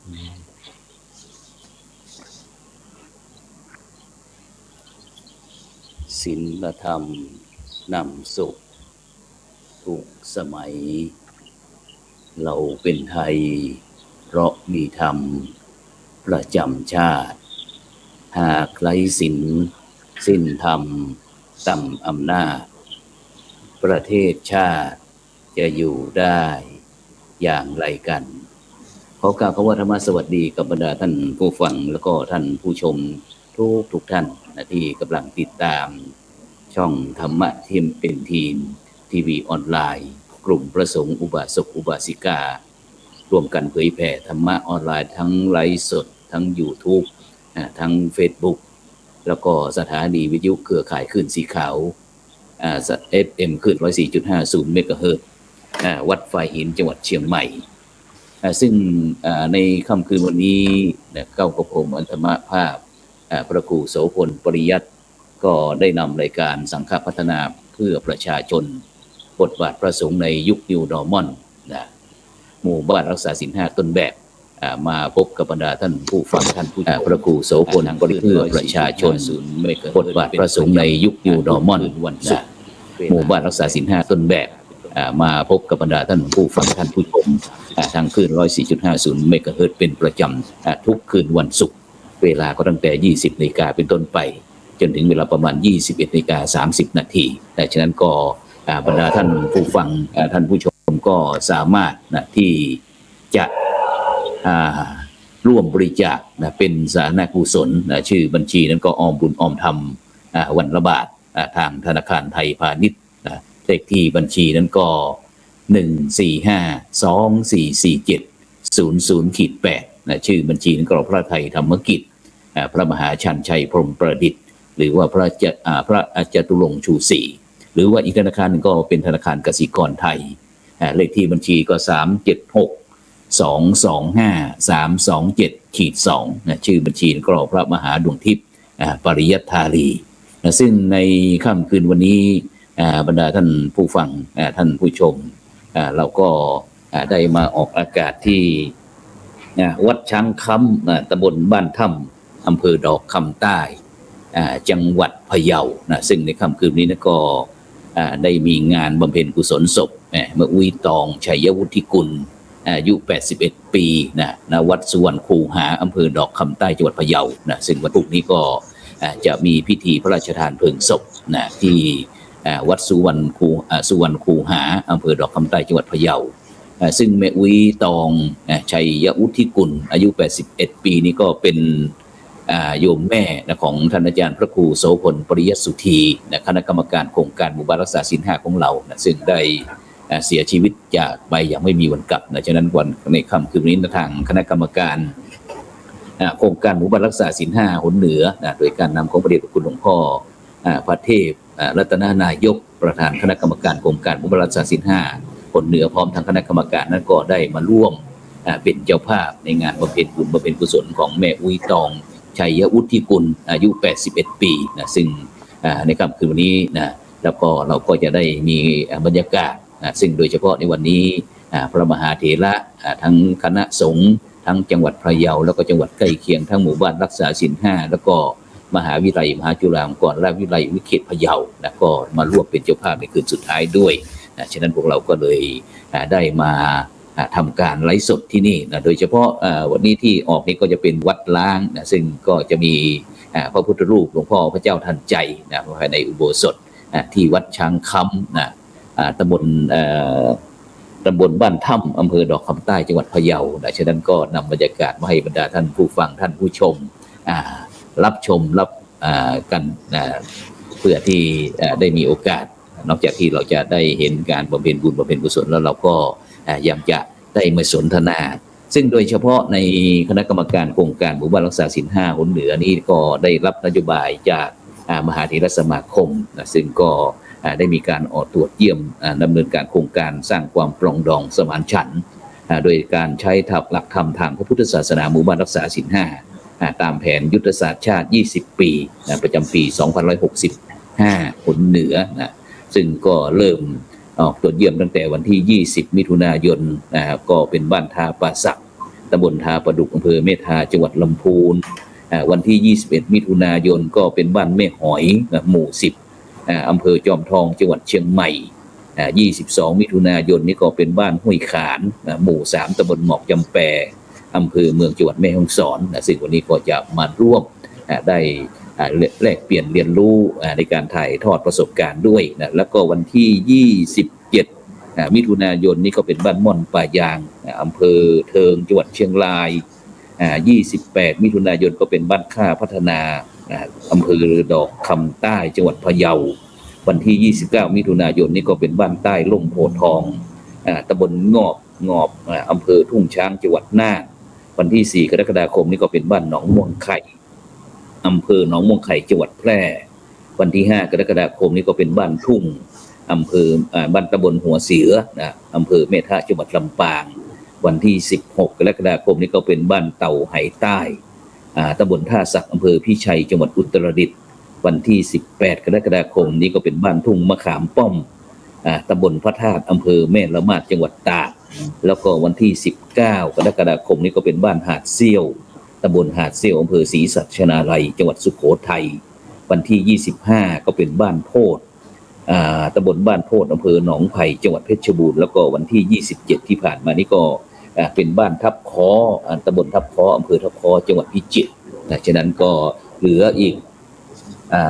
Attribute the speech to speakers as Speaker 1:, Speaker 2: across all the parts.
Speaker 1: ศีลธรรมนำสุขทุกสมัยเราเป็นไทยเพราะมีธรรมประจำชาติหากไร้ศีลสิ้นธรรมต่ำอำนาจประเทศชาติจะอยู่ได้อย่างไรกันขอกราบคำว่าธรรมสวัสดีกับบรรดาท่านผู้ฟังแล้วก็ท่านผู้ชมทุกท่านที่กำลังติดตามช่องธรรมะทีมเป็นทีมทีวีออนไลน์กลุ่มพระสงฆ์อุบาสกอุบาสิการ่วมกันเผยแผ่ธรรมะออนไลน์ทั้งไลฟ์สดทั้ง YouTube ทั้ง Facebook แล้วก็สถานีวิทยุเครือข่ายคลื่นสีขาวFM คลื่น 104.50 เมกะเฮิรตซ์วัดไฟหินจังหวัดเชียงใหม่ซึ่งในค่ำคืนวันนี้เข้ากับผมอันธรรมภาพพระครูโสพลปริยัติก็ได้นำรายการสังฆพัฒนาเพื่อประชาชนบทบาทพระสงฆ์ในยุคนิวนอร์มอนหมู่บ้านรักษาศีล 5ต้นแบบมาพบกับบรรดาท่านผู้ฟังท่านผู้พระครูโสพลปริยัติเพื่อประชาชนบทบาทพระสงฆ์ในยุคนิวนอร์มอนวันศุกร์หมู่บ้านรักษาศีล 5ต้นแบบมาพบกับบรรดาท่านผู้ฟังท่านผู้ชมทางคลื่น 104.50 เมกะเฮิรตซ์เป็นประจำทุกคืนวันศุกร์เวลาก็ตั้งแต่ 20 นาฬิกาเป็นต้นไปจนถึงเวลาประมาณ 21:30 นาทีแต่ฉะนั้นก็บรรดาท่านผู้ฟังท่านผู้ชมก็สามารถที่จะร่วมบริจาคเป็นสาธารณกุศลชื่อบัญชีนั้นก็ออมบุญออมธรรมวันละบาททางธนาคารไทยพาณิชย์เลขที่บัญชีนั้นก็ 145244700-8 ชื่อบัญชีนั้นก็พระไทยธรรมกิจพระมหาชันชัยพรหมประดิษฐ์หรือว่าพระจตุรงค์ชูศรีหรือว่าอีกธนาคารนึงก็เป็นธนาคารกสิกรไทยเลขที่บัญชีก็376225327-2ชื่อบัญชีก็พระมหาดวงทิพย์ปริยัตธารีซึ่งในค่ำคืนวันนี้บรรดาท่านผู้ฟังท่านผู้ชมเราก็ได้มาออกอากาศที่วัดช้างคำตำบลบ้านถ้ำอำเภอดอกคำใต้จังหวัดพะเยาซึ่งในค่ำคืนนี้ก็ได้มีงานบำเพ็ญกุศลศพเมื่ออุ้ยตองชัยวุฒิกุลอายุ81ปีวัดสุวรรณคูหาอำเภอดอกคำใต้จังหวัดพะเยาซึ่งวันพรุ่งนี้ก็จะมีพิธีพระราชทานเพลิงศพที่วัดสุวรรณคูหาอำเภอดอกคำใต้จังหวัดพะเยาซึ่งแม่อุ้ยตองชัยวุฒิกุลอายุ81ปีนี้ก็เป็นโยมแม่ของท่านอาจารย์พระครูโสพลปริยัติสุธีคณะกรรมการโครงการหมู่บ้านรักษาศีล 5ของเราซึ่งได้เสียชีวิตจากไปอย่างไม่มีวันกลับฉะนั้นวันในค่ำคืนนี้ทางคณะกรรมการโครงการหมู่บ้านรักษาศีล 5หนเหนือโดยการนำของพระเดชพระคุณหลวงพ่อพระเทพรัตนานายกประธานคณะกรรมการโครงการหมู่บ้านรักษาศีล 5หนเหนือพร้อมทางคณะกรรมการนั้นก็ได้มาร่วมเป็นเจ้าภาพในงานบำเพ็ญบุญบำเพ็ญกุศลของแม่อุ้ยตองชัยวุฒิกุลอายุ81ปีซึ่งในค่ำคืนวันนี้แล้วก็เราก็จะได้มีบรรยากาศซึ่งโดยเฉพาะในวันนี้พระมหาเถระทั้งคณะสงฆ์ทั้งจังหวัดพะเยาแล้วก็จังหวัดใกล้เคียงทั้งหมู่บ้านรักษาศีล 5แล้วก็มหาวิทยาลัยมหาจุฬาลงกรณราชวิทยาลัยวิเขตพะเยาก็มาร่วมเป็นเจ้าภาพในคืนสุดท้ายด้วยฉะนั้นพวกเราก็เลยได้มาทำการไลฟ์สดที่นี่โดยเฉพาะวันนี้ที่ออกนี้ก็จะเป็นวัดล้างซึ่งก็จะมีพระพุทธรูปหลวงพ่อพระเจ้าทันใจภายในอุโบสถที่วัดช้างคำตำบลบ้านถ้ำอำเภอดอกคำใต้จังหวัดพะเยาฉะนั้นก็นำบรรยากาศมาให้บรรดาท่านผู้ฟังท่านผู้ชมรับชมกันเพื่อที่ได้มีโอกาสนอกจากที่เราจะได้เห็นการบำเพ็ญบุญบำเพ็ญกุศลแล้วเราก็ยังจะได้มาสนทนาซึ่งโดยเฉพาะในคณะกรรมการโครงการหมู่บ้านรักษาศีล 5หนเหนือนี้ก็ได้รับนโยบายจากมหาเถรสมาคมซึ่งก็ได้มีการออกตรวจเยี่ยมดำเนินการโครงการสร้างความปรองดองสมานฉันท์โดยการใช้หลักธรรมทางพระพุทธศาสนาหมู่บ้านรักษาศีล 5ตามแผนยุทธศาสตร์ชาติ20ปีประจำปี2565หนเหนือซึ่งก็เริ่มออกตรวจเยี่ยมตั้งแต่วันที่20มิถุนายนก็เป็นบ้านท่าป่าสัก ตำบลทาประดุกอำเภอเมทาจังหวัดลำพูนวันที่21มิถุนายนก็เป็นบ้านแม่หอยหมู่10อำเภอจอมทองจังหวัดเชียงใหม่22มิถุนายนนี้ก็เป็นบ้านห้วยขานหมู่3ตำบลหมอกจำแปอำเภอเมืองจังหวัดแม่ฮ่องสอนซึ่งวันนี้ก็จะมาร่วมได้แลกเปลี่ยนเรียนรู้ในการถ่ายทอดประสบการณ์ด้วยแล้วก็วันที่27มิถุนายนนี้ก็เป็นบ้านม่อนป่ายางอำเภอเทิงจังหวัดเชียงราย28มิถุนายนก็เป็นบ้านค่าพัฒนาอำเภอดอกคำใต้จังหวัดพะเยาวันที่29มิถุนายนนี้ก็เป็นบ้านใต้ล่มโพธิ์ทองตำบลงอบอำเภอทุ่งช้างจังหวัดน่านวันที่4กรกฎาคมนี้ก็เป็นบ้านหนองม่วงไข่อำเภอหนองม่วงไข่จังหวัดแพร่วันที่5กรกฎาคมนี้ก็เป็นบ้านทุ่งอำเภอบ้านตำบลหัวเสืออำเภอแม่ทะจังหวัดลำปางวันที่16กรกฎาคมนี้ก็เป็นบ้านเต่าไหใต้ตำบลท่าสักอำเภอพิชัยจังหวัดอุตรดิตถ์วันที่18กรกฎาคมนี้ก็เป็นบ้านทุ่งมะขามป้อมตำบลพระธาตุอำเภอแม่ละมาดจังหวัดตากแล้วก็วันที่19กรกฎาคมนี้ก็เป็นบ้านหาดเซี่ยวตำบลหาดเซี่ยวอำเภอศรีสัชนาลัยจังหวัดสุโขทัยวันที่25ก็เป็นบ้านโพธิ์ตำบลบ้านโพธิ์อำเภอหนองไผ่จังหวัดเพชรบูรณ์แล้วก็วันที่27ที่ผ่านมานี่ก็เป็นบ้านทับค้อตำบลทับค้ออำเภอทับค้อจังหวัดพิจิตรฉะนั้นก็เหลืออีก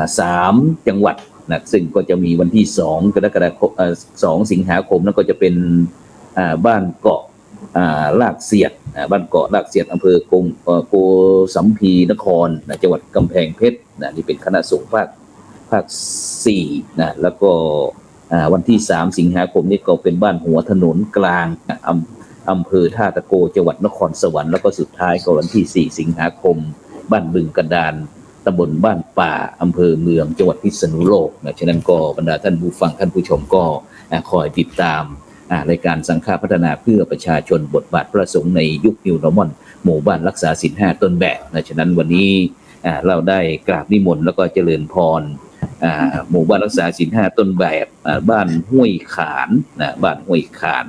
Speaker 1: 3จังหวัดซึ่งก็จะมีวันที่2กรกฎาคม2สิงหาคมนั้นก็จะเป็นบ้านเกาะลากเสียดบ้านเกาะลากเสียดอำเภอโกสัมพีนครจังหวัดกำแพงเพชรนี่เป็นคณะสงฆ์ภาค4แล้วก็วันที่3สิงหาคมนี้ก็เป็นบ้านหัวถนนกลางอำเภอท่าตะโกจังหวัดนครสวรรค์แล้วก็สุดท้ายก็วันที่4สิงหาคมบ้านบึงกระดานตำบลบ้านป่าอำเภอเมืองจังหวัดพิษณุโลกฉะนั้นก็บรรดาท่านผู้ฟังท่านผู้ชมก็คอยติดตามรายการสังฆพัฒนาเพื่อประชาชนบทบาทพระสงฆ์ในยุคนิวนอร์มอนหมู่บ้านรักษาศีล5ต้นแบบฉะนั้นวันนี้เราได้กราบนิมนต์แล้วก็เจริญพรหมู่บ้านรักษาศีล5ต้นแบบบ้านห้วยขานบ้านห้วยขาน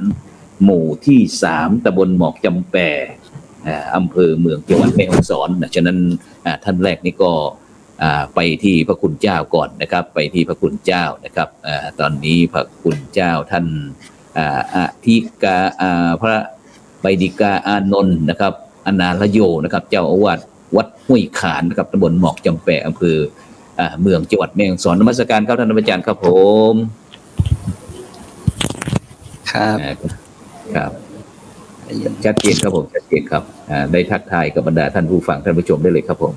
Speaker 1: หมู่ที่3ตำบลหมอกจำแปอำเภอเมืองจังหวัดแม่ฮ่องสอนฉะนั้นท่านแรกนี่ก็ไปที่พระคุณเจ้าก่อนนะครับไปที่พระคุณเจ้านะครับตอนนี้พระคุณเจ้าท่านอธิกาพระไบดิกาอานนท์นะครับอนาลโยนะครับเจ้าอาวาสวัดห้วยขานนะครับตำบลหมอกจำแปอำเภอเมืองจังหวัดแม่ฮ่องสอนนมัสการครับท่านอาจารย์ครับผม
Speaker 2: ครับ
Speaker 1: ครับชัดเจนครับผมชัดเจนครับได้ทักทายกับบรรดาท่านผู้ฟังท่านผู้ชมได้เลยครับผม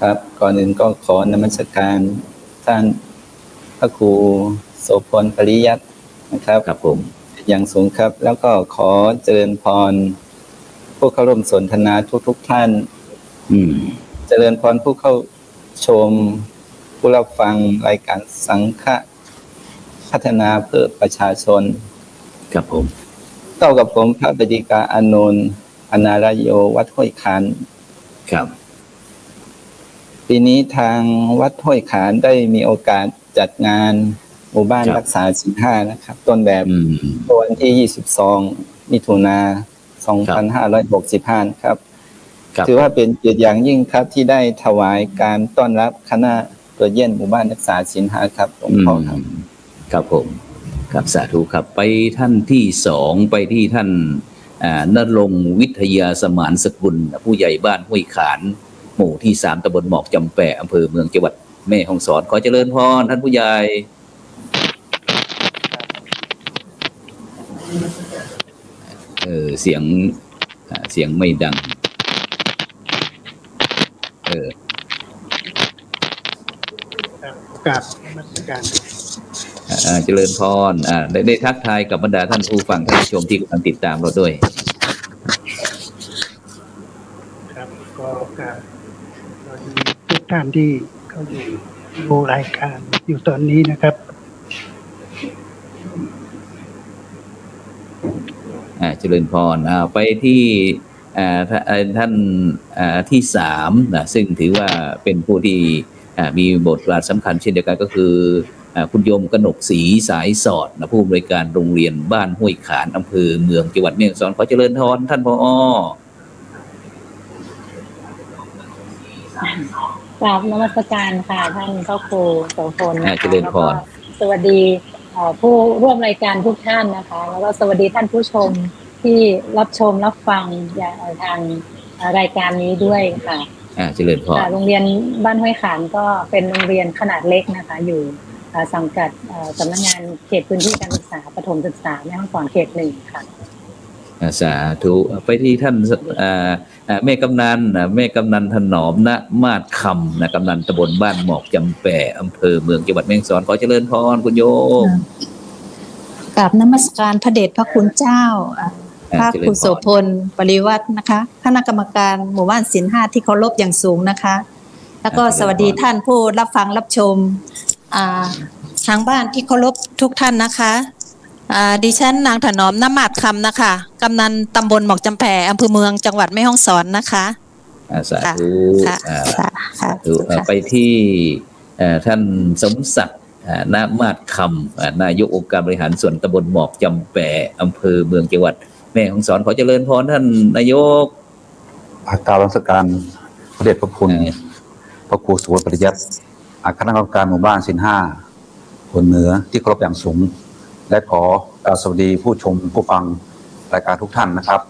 Speaker 2: ครับก่อนอื่นก็ขอนมัสการท่านพระครูโสพลปริยัตินะครับ
Speaker 1: ครับผม
Speaker 2: อย่างสูงครับแล้วก็ขอเจริญพรผู้เข้าร่วมสนทนาทุกท่านเจริญพรผู้เข้าชมผู้รับฟังรายการสังฆพัฒนาเพื่อประชาชน
Speaker 1: ครับผม
Speaker 2: เท่ากับผมพระบดิกาอานนท์อนาลโยวัดห้วยขาน
Speaker 1: ครับ
Speaker 2: ปีนี้ทางวัดห้วยขานได้มีโอกาสจัดงานหมู่บ้านรักษาศีล5นะครับต้นแบบวันที่22มิถุนายน2565ครับถือว่าเป็นเกียรติอย่างยิ่งครับที่ได้ถวายการต้อนรับคณะตัวเยี่ยนหมู่บ้านรักษาศีล5ครับหลวงพ่อครับ
Speaker 1: ครับผมครับสาธุครับไปท่านที่2ไปที่ท่านณรงค์วิทยาสมานสกุลผู้ใหญ่บ้านห้วยขานหมู่ที่3ตำบลหมอกจำแปอำเภอเมืองจังหวัดแม่ฮ่องสอนขอเจริญพรท่านผู้ใหญ่เสียงไม่ดัง
Speaker 3: กราบนมัสการ
Speaker 1: เจริญพรได้ทักทายกับบรรดาท่านผู้ฟังท่านผู้ชมที่กำลังติดตามเราด้วย
Speaker 3: ครับก็กราบทุกท่านที่เข้าดูรายการอยู่ตอนนี้นะครับ
Speaker 1: เจริญพรไปที่ท่านที่3ซึ่งถือว่าเป็นผู้ที่มีบทบาทสำคัญเช่นเดียวกันก็คือ คุณโยมกนกศรีสายสอดนะผู้อำนวยการโรงเรียนบ้านห้วยขานอำเภอเมืองจังหวัดแม่ฮ่องสอนขอเจริญพรท่านผอ.
Speaker 4: กราบนมัสการค่ะท่านพระครูโสพลนะคะ
Speaker 1: เจริญพร
Speaker 4: สวัสดีผู้ร่วมรายการทุกท่านนะคะแล้วก็สวัสดีท่านผู้ชมที่รับชมรับฟังทางรายการนี้ด้วยค่ะ
Speaker 1: เจริญพร
Speaker 4: โรงเรียนบ้านห้วยขานก็เป็นโรงเรียนขนาดเล็กนะคะอยู่สังกัดสำนักงานเขตพื้นที่การศึกษาประถมศึกษาแม่ฮ่องสอนเขต 1ค่ะ
Speaker 1: สาธุไปที่ท่านแม่กำนันถนอมณมาศคำนะกำนันตำบลบ้านหมอกจำแปอำเภอเมืองจังหวัดแม่ฮ่องสอนขอเจริญพรคุณโยม
Speaker 5: กราบนมัสการพระเดชพระคุณเจ้าพระครูโสพลปริวัตินะคะคณะกรรมการหมู่บ้านศีล 5ที่เคารพอย่างสูงนะคะแล้วก็สวัสดีท่านผู้รับฟังรับชมทางบ้านที่เคารพทุกท่านนะคะดิฉันนางถนอมณมาศคำนะคะกำนันตำบลหมอกจำแพอำเภอเมืองจังหวัดแม่ฮ่องสอนนะคะ
Speaker 1: สาธุไปที่ท่านสมศักดิ์ณมาศคำนายกองค์การบริหารส่วนตำบลหมอกจำแปอำเภอเมืองจังหวัดแม่ฮ่องสอนขอเจริญพรท่านนายก
Speaker 6: กราบนมัสการพระเดชพระคุณพระครูโสพลปริยัติคณะกรรมการหมู่บ้านศีล 5คนเหนือที่เคารพอย่างสูงและขอกราบสวัสดีผู้ชมผู้ฟังรายการทุกท่านนะครับ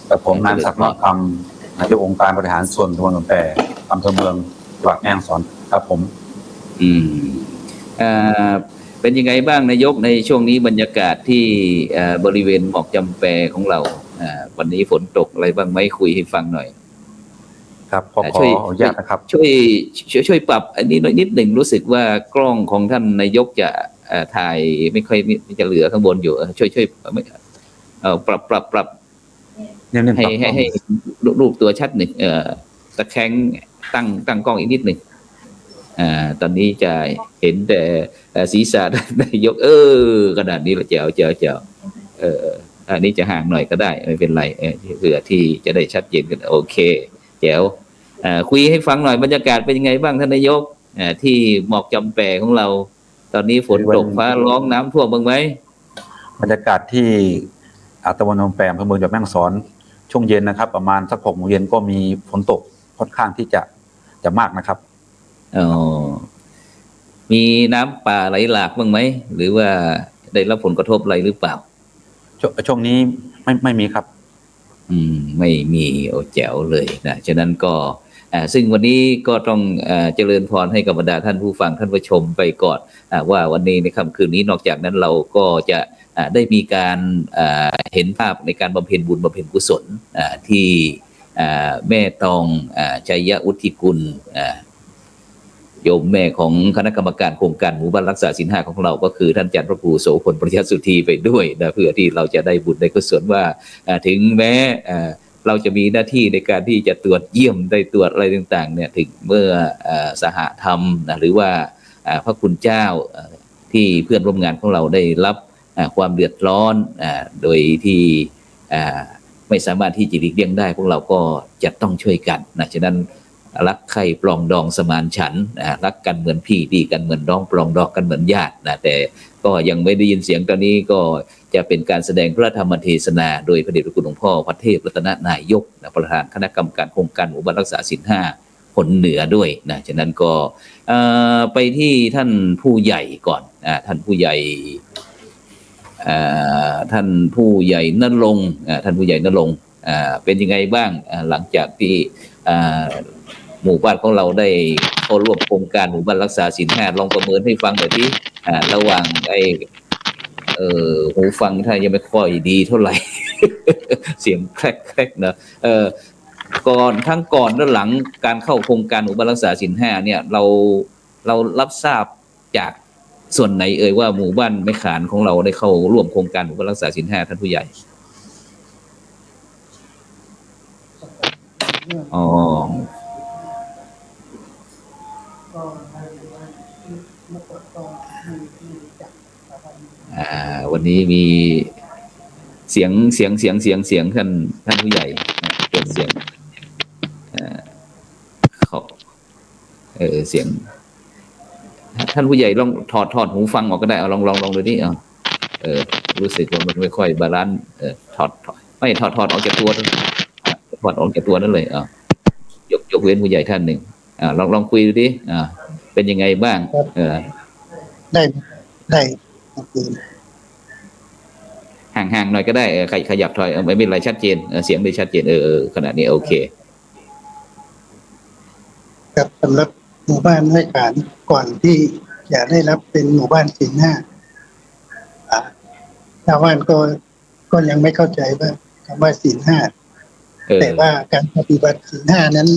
Speaker 6: แต่ผมนายศักดิ์มาศคำนายกองค์การบริหารส่วนตำบลหมอกจำแปอำเภอเมืองจังหวัดแม่ฮ่องสอนครับผม
Speaker 1: เป็นยังไงบ้างนายกในช่วงนี้บรรยากาศที่บริเวณหมอกจำแปของเราวันนี้ฝนตกอะไรบ้างไหมคุยให้ฟังหน่อย
Speaker 6: ครับขออนุญาตนะครับ
Speaker 1: ช่วยปรับอันนี้หน่อยนิดหนึ่งรู้สึกว่ากล้องของท่านนายกจะถ่ายไม่ค่อยจะเหลือข้างบนอยู่ช่วยปรับให้รูปตัวชัดหนึ่งตะแคงตั้งกล้องอีกนิดหนึ่งตอนนี้จะเห็นแต่ศีรษะนายกขนาดนี้ละเจ๋วอันนี้จะห่างหน่อยก็ได้ไม่เป็นไรเพื่อที่จะได้ชัดเจนกันโอเคแจ๋วคุยให้ฟังหน่อยบรรยากาศเป็นยังไงบ้างท่านนายกที่หมอกจำแปของเราตอนนี้ฝนตกฟ้าร้องน้ำท่วมบ้างไหม
Speaker 6: บรรยากาศที่ตำบลหมอกจำแปอำเภอเมืองจังหวัดแม่ฮ่องสอนช่วงเย็นนะครับประมาณสัก 6 โมงเย็นก็มีฝนตกค่อนข้างที่จะมากนะครับ
Speaker 1: มีน้ำป่าไหลหลากบ้างไหมหรือว่าได้รับผลกระทบอะไรหรือเปล่า
Speaker 6: ช่วงนี้ไม่มีครับ
Speaker 1: ไม่มีโอแจ๋วเลยนะฉะนั้นก็ซึ่งวันนี้ก็ต้องเจริญพรให้กับบรรดาท่านผู้ฟังท่านผู้ชมไปก่อนว่าวันนี้ในค่ำคืนนี้นอกจากนั้นเราก็จะได้มีการเห็นภาพในการบำเพ็ญบุญบำเพ็ญกุศลที่แม่ตองชัยวุฒิกุลโยมแม่ของคณะกรรมการโครงการหมู่บ้านรักษาศีล 5ของเราก็คือท่านอาจารย์พระครูโสพลปริยัติสุธีไปด้วยนะเพื่อที่เราจะได้บุญได้กุศลว่าถึงแม้เราจะมีหน้าที่ในการที่จะตรวจเยี่ยมได้ตรวจอะไรต่างๆเนี่ยถึงเมื่อสหธรรมนะหรือว่าพระคุณเจ้าที่เพื่อนร่วมงานของเราได้รับความเดือดร้อนโดยที่ไม่สามารถที่จะหลีกเลี่ยงได้พวกเราก็จะต้องช่วยกันนะฉะนั้นรักใคร่ปรองดองสมานฉันท์รักกันเหมือนพี่ดีกันเหมือนน้องปรองดองกันเหมือนญาตินะแต่ก็ยังไม่ได้ยินเสียงตอนนี้ก็จะเป็นการแสดงพระธรรมเทศนาโดยพระเดชพระคุณหลวงพ่อพระเทพรัตนนายกประธานคณะกรรมการโครงการหมู่บ้านรักษาศีล 5คนเหนือด้วยนะฉะนั้นก็ไปที่ท่านผู้ใหญ่ก่อนท่านผู้ใหญ่ณรงค์ท่านผู้ใหญ่ณรงค์เป็นยังไงบ้างหลังจากที่หมู่บ้านของเราได้เข้าร่วมโครงการหมู่บ้านรักษาศีล 5ลองประเมินให้ฟังหน่อยที่ระหว่างหูฟังถ้ายังไม่ค่อยดีเท่าไหร่ เสียงแครกๆนะก่อนและหลังการเข้าโครงการหมู่บ้านรักษาศีล 5เนี่ยเรารับทราบจากส่วนไหนว่าหมู่บ้านแม่ขานของเราได้เข้าร่วมโครงการหมู่บ้านรักษาศีล 5ท่านผู้ใหญ่วันนี้มีเสียงท่านผู้ใหญ่เป็นเสียงเสียง ท่านผู้ใหญ่ลองถอดหูฟังออกก็ได้เอาลองดูนี่รู้สึกว่ามันไม่ค่อยบาลานซ์ถอดออกจากตัวถอดออกจากตัวนั่นเลยยกเว้นผู้ใหญ่ท่านหนึ่งลองคุยดูดิเป็นยังไงบ้าง
Speaker 3: ได้
Speaker 1: ห่างหน่อยก็ได้ขยับถอยไม่เป็นไรชัดเจนเสียงได้ชัดเจนขณะนี้โอเค
Speaker 3: ครับสำหรับหมู่บ้านห้วยขานก่อนที่จะได้รับเป็นหมู่บ้านศีล 5ชาวบ้านก็ยังไม่เข้าใจว่าคำว่าศีล 5แต่ว่าการปฏิบัติศีล 5นั้น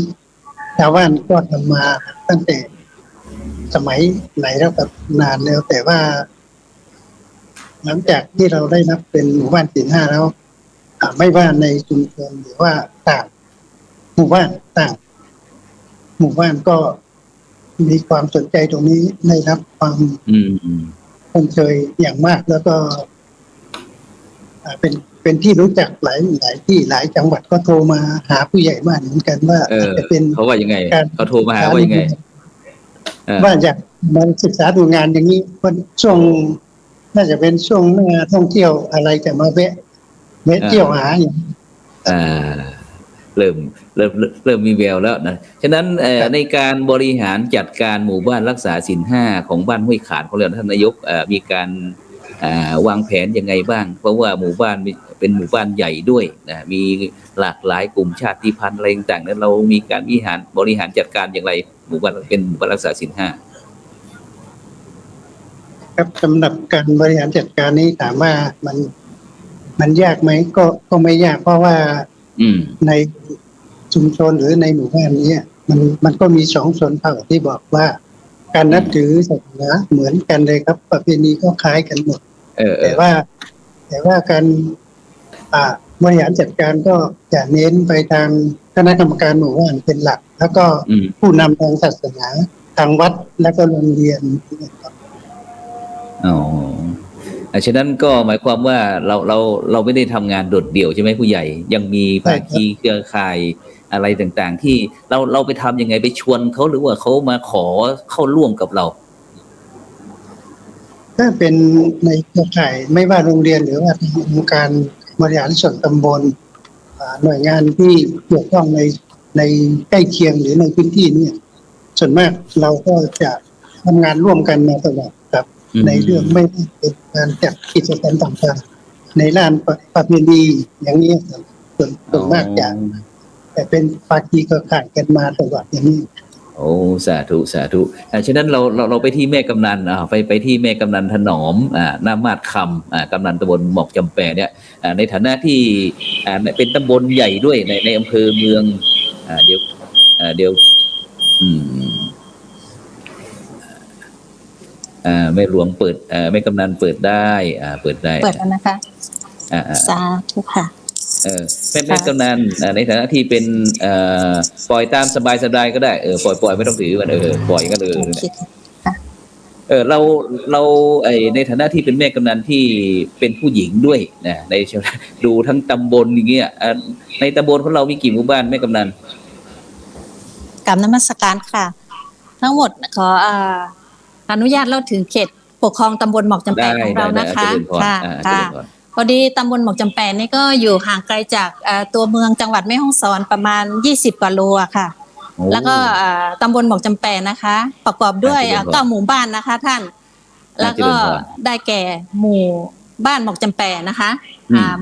Speaker 3: ชาวบ้านก็ทำมาตั้งแต่สมัยไหนแล้วกับนานแล้วแต่ว่าหลังจากที่เราได้นับเป็นหมู่บ้านศีล 5แล้วไม่ว่าในชุมชนหรือว่าต่างหมู่บ้านก็มีความสนใจตรงนี้ได้รับความชมเชยอย่างมากแล้วก็เป็นที่รู้จักหลายที่หลายจังหวัดก็โทรมาหาผู้ใหญ่บ้านเหมือนกันว่าจะเป็น
Speaker 1: เขาว่ายังไงเขาโทรมาหาว่ายังไง
Speaker 3: ว่าอยากมาศึกษาดูงานอย่างนี้ช่วงน่าจะเป็นช่วงเมื่อท่องเที่ยวอะไรจะมาแวะเที่ยวหาอย่าง
Speaker 1: เริ่มมีแววแล้วนะฉะนั้นในการบริหารจัดการหมู่บ้านรักษาศีล 5ของบ้านห้วยขานของเราท่านนายกมีการวางแผนยังไงบ้างเพราะว่าหมู่บ้านเป็นหมู่บ้านใหญ่ด้วยนะมีหลากหลายกลุ่มชาติพันธุ์อะไรต่างๆนั้นเรามีการบริหารจัดการอย่างไรหมู่บ้านเป็นหมู่บ้านรักษาศีล 5
Speaker 3: ครับสำหรับการบริหารจัดการนี้ถามว่ามันยากไหมก็ไม่ยากเพราะว่าในชุมชนหรือในหมู่บ้านนี้มันก็มี2 ชนเผ่าที่บอกว่าการนับถือศาสนาเหมือนกันเลยครับประเพณีก็คล้ายกันหมดแต่ว่าการบริหารจัดการก็จะเน้นไปทางคณะกรรมการหมู่บ้านเป็นหลักแล้วก็ผู้นำทางศาสนาทางวัดและก็โรงเรียน
Speaker 1: ฉะนั้นก็หมายความว่าเราไม่ได้ทำงานโดดเดี่ยวใช่ไหมผู้ใหญ่ยังมีภาคีเครือข่ายอะไรต่างๆที่เราไปทำยังไงไปชวนเขาหรือว่าเขามาขอเข้าร่วมกับเรา
Speaker 3: ถ้าเป็นในเครือข่ายไม่ว่าโรงเรียนหรือว่าองค์การบริหารส่วนตำบลหน่วยงานที่เกี่ยวข้องในใกล้เคียงหรือในพื้นที่นี่ส่วนมากเราก็จะทำงานร่วมกันมาตลอดครับในเรื่องไม่เป็นการจัดกิจกรรมต่างๆในด้านประเพณีอย่างนี้ส่วนมากแต่เป็นภาคีเครือข่ายกันมาตลอดอย่างนี้
Speaker 1: โอ้สาธุฉะนั้นเราไปที่แม่กำนันไปที่แม่กำนันถนอมหน้ามาดคำกำนันตำบลหมอกจำแปเนี่ยในฐานะที่เป็นตำบลใหญ่ด้วยในอำเภอเมืองเดี๋ยวแม่หลวงเปิดแม่กำนันเปิดได้เปิด
Speaker 5: แล้วนะคะสาธุค่ะ
Speaker 1: แม่กำนันในฐานะที่เป็นปล่อยตามสบายก็ได้ปล่อยไม่ต้องถือมันปล่อยก็เลยเราในฐานะที่เป็นแม่กำนันที่เป็นผู้หญิงด้วยนะในดูทั้งตำบลอย่างเงี้ยในตำบลของเรามีกี่หมู่บ้านแม่กำนัน
Speaker 5: กราบนมัสการค่ะทั้งหมดขออนุญาตเล่าถึงเขตปกครองตำบลหมอกจำแปของเรานะคะค่ะพอดีตำบลหมอกจำแปนี่ก็อยู่ห่างไกลจากตัวเมืองจังหวัดแม่ฮ่องสอนประมาณ20 กว่าโลค่ะแล้วก็ตำบลหมอกจำแปนะคะประกอบด้วย9 หมู่บ้านนะคะท่านแล้วก็ได้แก่หมู่บ้านหมอกจำแปนะคะ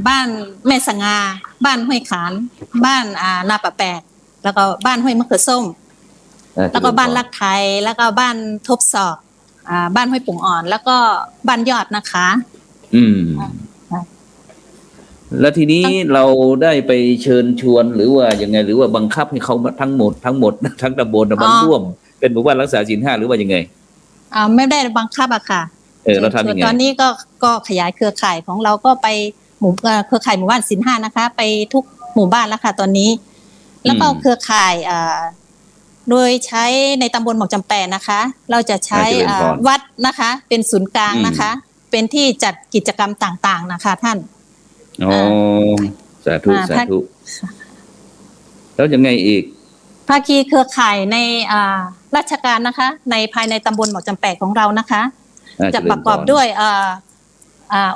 Speaker 5: บ้านแม่สง่าบ้านห้วยขานบ้านนาปะแปกแล้วก็บ้านห้วยมะเขือส้มแล้วก็บ้านลักไทยแล้วก็บ้านทบศอกบ้านห้วยปุ่งอ่อนแล้วก็บ้านยอดนะคะ
Speaker 1: แล้วทีนี้เราได้ไปเชิญชวนหรือว่ายังไงหรือว่าบังคับให้เขาทั้งหมดทั้งตำบลมาร่วมเป็นหมู่บ้านรักษาศีล 5หรือว่ายังไง
Speaker 5: ไม่ได้บังคับอะค่ะ
Speaker 1: เราทำยังไง
Speaker 5: ตอนนี้ก็ขยายเครือข่ายของเราก็ไปเครือข่ายหมู่บ้านศีล 5นะคะไปทุกหมู่บ้านแล้วค่ะตอนนี้แล้วก็เครือข่ายโดยใช้ในตำบลหมอกจำแปนะคะเราจะใช้วัดนะคะเป็นศูนย์กลางนะคะเป็นที่จัดกิจกรรมต่างๆนะคะท่าน
Speaker 1: สาธุแล้วยังไงอีก
Speaker 5: ภ ภาคีเครือข่ายในราชการนะคะในภายในตำบลหมอกจำแปกของเรานะคะจะประกอบด้วย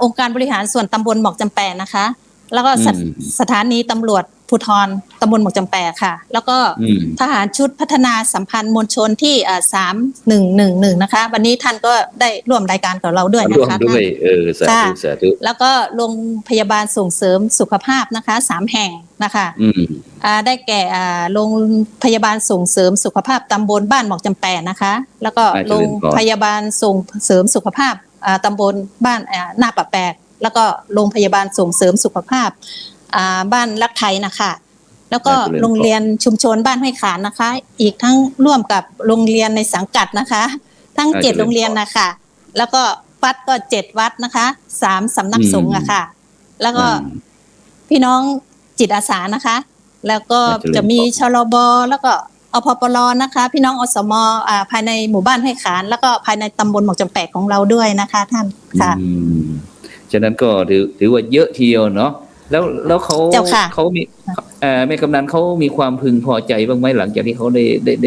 Speaker 5: องค์การบริหารส่วนตำบลหมอกจำแปกนะคะแล้วก็สถานีตำรวจภูธรตำบลหมอกจำแปกค่ะแล้วก็ทหารชุดพัฒนาสัมพันธ์มวลชนที่3111นะคะวันนี้ท่านก็ได้ร่วมรายการกับเราด้วยนะคะ
Speaker 1: ด้วยสาธุสาธุ
Speaker 5: แล้วก็โรงพยาบาลส่งเสริมสุขภาพนะคะ3แห่งนะคะได้แก่โรงพยาบาลส่งเสริมสุขภาพตำบลบ้านหมอกจำแปกนะคะแล้วก็โรงพยาบาลส่งเสริมสุขภาพตำบลบ้านหน้าปะแปกแล้วก็โรงพยาบาลส่งเสริมสุขภาพบ้านรักไทยนะคะแล้วก็โรงเรียนชุมชนบ้านห้วยขานนะคะอีกทั้งร่วมกับโรงเรียนในสังกัดนะคะทั้ง7โรงเรียนนะคะแล้วก็วัดก็7วัดนะคะ3สำนักสงฆ์อะค่ะแล้วก็พี่น้องจิตอาสานะคะแล้วก็จะมีชลบแล้วก็อพปลนะคะพี่น้องอสมภายในหมู่บ้านห้วยขานแล้วก็ภายในตำบลหมอกจำแปกของเราด้วยนะคะท่านค่ะ
Speaker 1: ฉะนั้นก็ถือว่าเยอะทีเดียวเนาะแล้วเขามีแม่กำนันเขามีความพึงพอใจบ้างไหมหลังจากที่เขา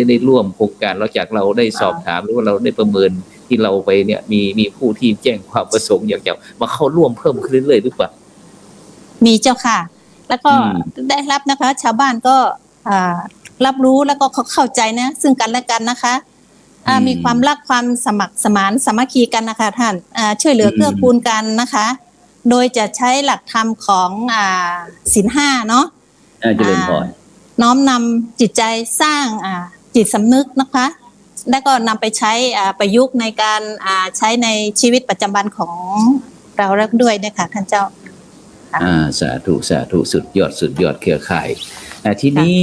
Speaker 1: ได้ร่วมโครงการแล้วจากเราได้สอบถามหรือว่าเราได้ประเมินที่เราไปเนี่ยมีผู้ที่แจ้งความประสงค์อยากจะมาเข้าร่วมเพิ่มขึ้นเรื่อยๆหรือเปล่า
Speaker 5: มีเจ้าค่ะแล้วก็ได้รับนะคะชาวบ้านก็รับรู้แล้วก็เขาเข้าใจนะซึ่งกันและกันนะคะมีความรักความสมัครสมานสามัคคีกันนะคะท่านช่วยเหลือเกื้อกูลกันนะคะโดยจะใช้หลักธรรมของศีล5เนาะน้อมนำจิตใจสร้างจิตสำนึกนะคะแล้วก็นำไปใช้ประยุกต์ในการใช้ในชีวิตประจำวันของเราด้วยนะคะท่านเจ้า
Speaker 1: สาธุสาธุสุดยอดเครือข่ายทีนี้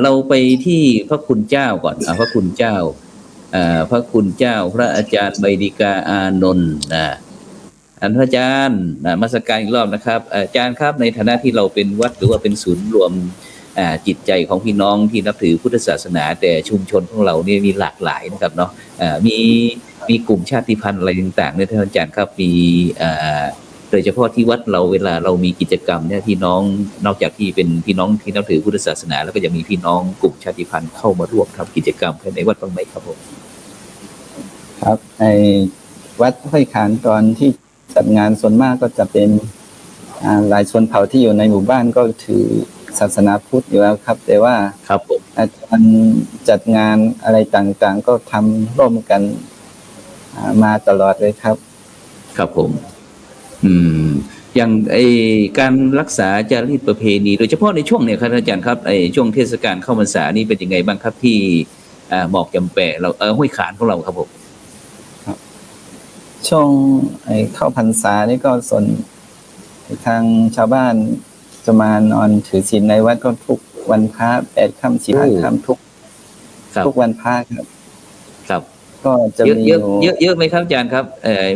Speaker 1: เราไปที่พระคุณเจ้าก่อนพระคุณเจ้าพระคุณเจ้าพระอาจารย์ใบดิกาอานนท์พระอาจารย์นมัสการอีกรอบนะครับอาจารย์ครับในฐานะที่เราเป็นวัดหรือว่าเป็นศูนย์รวมจิตใจของพี่น้องที่นับถือพุทธศาสนาแต่ชุมชนของเราเนี่ยมีหลากหลายนะครับเนาะมีกลุ่มชาติพันธุ์อะไรต่างๆเนี่ยท่านอาจารย์ครับมีโดยเฉพาะที่วัดเราเวลาเรามีกิจกรรมเนี่ยพี่น้องนอกจากที่เป็นพี่น้องที่นับถือพุทธศาสนาแล้วก็ยังมีพี่น้องกลุ่มชาติพันธุ์เข้ามาร่วมทำกิจกรรมภายในวัดบ้างไหมครับผม
Speaker 2: ครับในวัดห้วยขานตอนที่จัดงานส่วนมากก็จะเป็นหลายชนเผ่าที่อยู่ในหมู่บ้านก็ถือศาสนาพุทธอยู่แล้วครับแต่ว่า
Speaker 1: ครับผม
Speaker 2: อาจารย์จัดงานอะไรต่างๆก็ทำร่วมกันมาตลอดเลยครับ
Speaker 1: ครับผมอย่างการรักษาจารีตประเพณีโดยเฉพาะในช่วงเนี่ยครับอาจารย์ครับช่วงเทศกาลเข้าพรรษานี่เป็นยังไงบ้างครับที่หมอกจำแปะเราห้วยขานของเราครับผม
Speaker 2: ครับช่วงเข้าพรรษานี่ก็ส่วนทางชาวบ้านจะมานอนถือศีลในวัดก็ทุกวันพระ8 ค่ำ15 ค่ำทุกวันพระ
Speaker 1: ครับ
Speaker 2: ก็จะมี
Speaker 1: เยอะไหมครับอาจารย์ครับ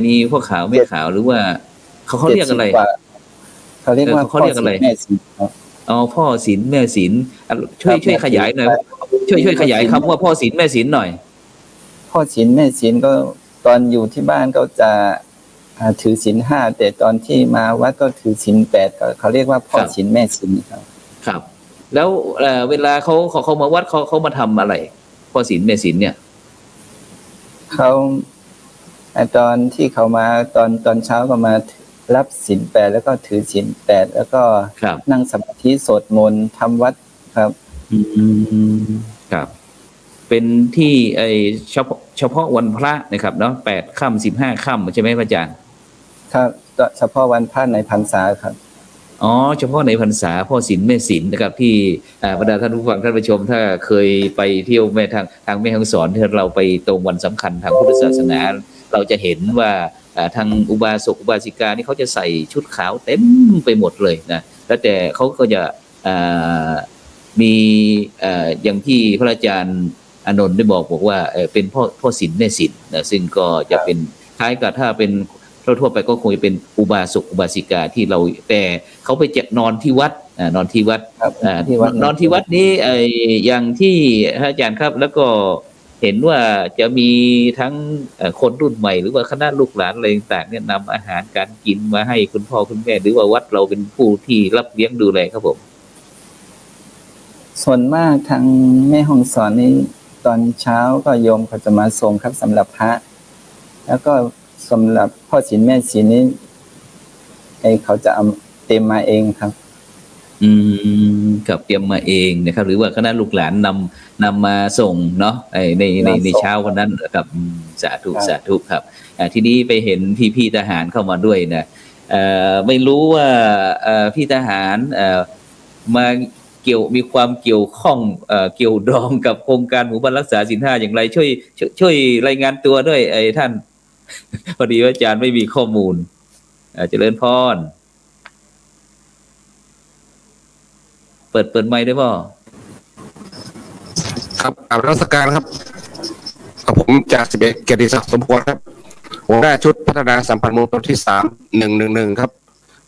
Speaker 1: มีพวกขาวไม่ขาวหรือว่าเขาเรียกอะไร
Speaker 2: เขาเรียกว่า
Speaker 1: เขาเรียกอะไรพ่อศีลแม่ศีลช่วยขยายหน่อยช่วยขยายคำว่าพ่อศีลแม่ศีลหน่อย
Speaker 2: พ่อศีลแม่ศีลก็ตอนอยู่ที่บ้านก็จะถือศีล5แต่ตอนที่มาวัดก็ถือศีล8ก็เขาเรียกว่าพ่อศีลแม่ศีล
Speaker 1: ครับแล้วเวลาเขามาวัดเขามาทำอะไรพ่อศีลแม่ศีลเนี่ย
Speaker 2: เขาตอนที่เขามาตอนเช้าก็มารับศีล8แล้วก็ถือศีล8แล้วก็นั่งสมาธิสวดมนต์ทำวัดครับ
Speaker 1: ครับเป็นที่เฉพาะวันพระนะครับเนาะ8 ค่ำ15 ค่ำใช่ไหมพระอาจารย์
Speaker 2: ครับเฉพาะวันพระในพรรษาครับ
Speaker 1: เฉพาะในพรรษาพ่อศีลแม่ศีลนะครับที่บรรดาท่านผู้ฟังท่านผู้ชมถ้าเคยไปเที่ยวแม่ทางแม่ฮ่องสอนที่เราไปตรงวันสำคัญทางพุทธศาสนาเราจะเห็นว่าทางอุบาสกอุบาสิกานี่เขาจะใส่ชุดขาวเต็มไปหมดเลยนะแล้วแต่เขาก็จะมีอย่างที่พระอาจารย์อานนท์ได้บอกว่าเป็นพ่อศีลแม่ศีลนะซึ่งก็จะเป็นคล้ายกับถ้าเป็นทั่วไปก็คงจะเป็นอุบาสกอุบาสิกาที่เราแต่เขาไปจะนอนที่วัดนอนที่วัดนอนที่วัดนี้อย่างที่อาจารย์ครับแล้วก็เห็นว่าจะมีทั้งคนรุ่นใหม่หรือว่าคณะลูกหลานอะไรต่างๆเนี่ยนำอาหารการกินมาให้คุณพ่อคุณแม่หรือว่าวัดเราเป็นผู้ที่รับเลี้ยงดูแลครับผม
Speaker 2: ส่วนมากทางแม่ฮ่องสอนนี้ตอนเช้าก็โยมเขาจะมาส่งครับสำหรับพระแล้วก็สำหรับพ่อศีลแม่ศีลนี้เขาจะเอาเตรียมมาเองครับ
Speaker 1: กับเตรียมมาเองนะครับ หรือว่าคณะลูกหลานนำมาส่งเนาะในเช้าวันนั้นครับสาธุสาธุครับทีนี้ไปเห็นพี่ทหารเข้ามาด้วยนะไม่รู้ว่าพี่ทหารมามีความเกี่ยวข้องเกี่ยวดองกับโครงการหมู่บ้านรักษาศีล5อย่างไรช่วยรายงานตัวด้วยท่าน พอดีว่าอาจารย์ไม่มีข้อมูลเจริญพรเปิดไมค์ได้ป่ะ
Speaker 7: ครับกราบนมัสการครับผมจาก11เกียรติศักดิ์สมควรครับหัวหน้าชุดพัฒนาสัมพันธ์มวลชนที่3111ครับ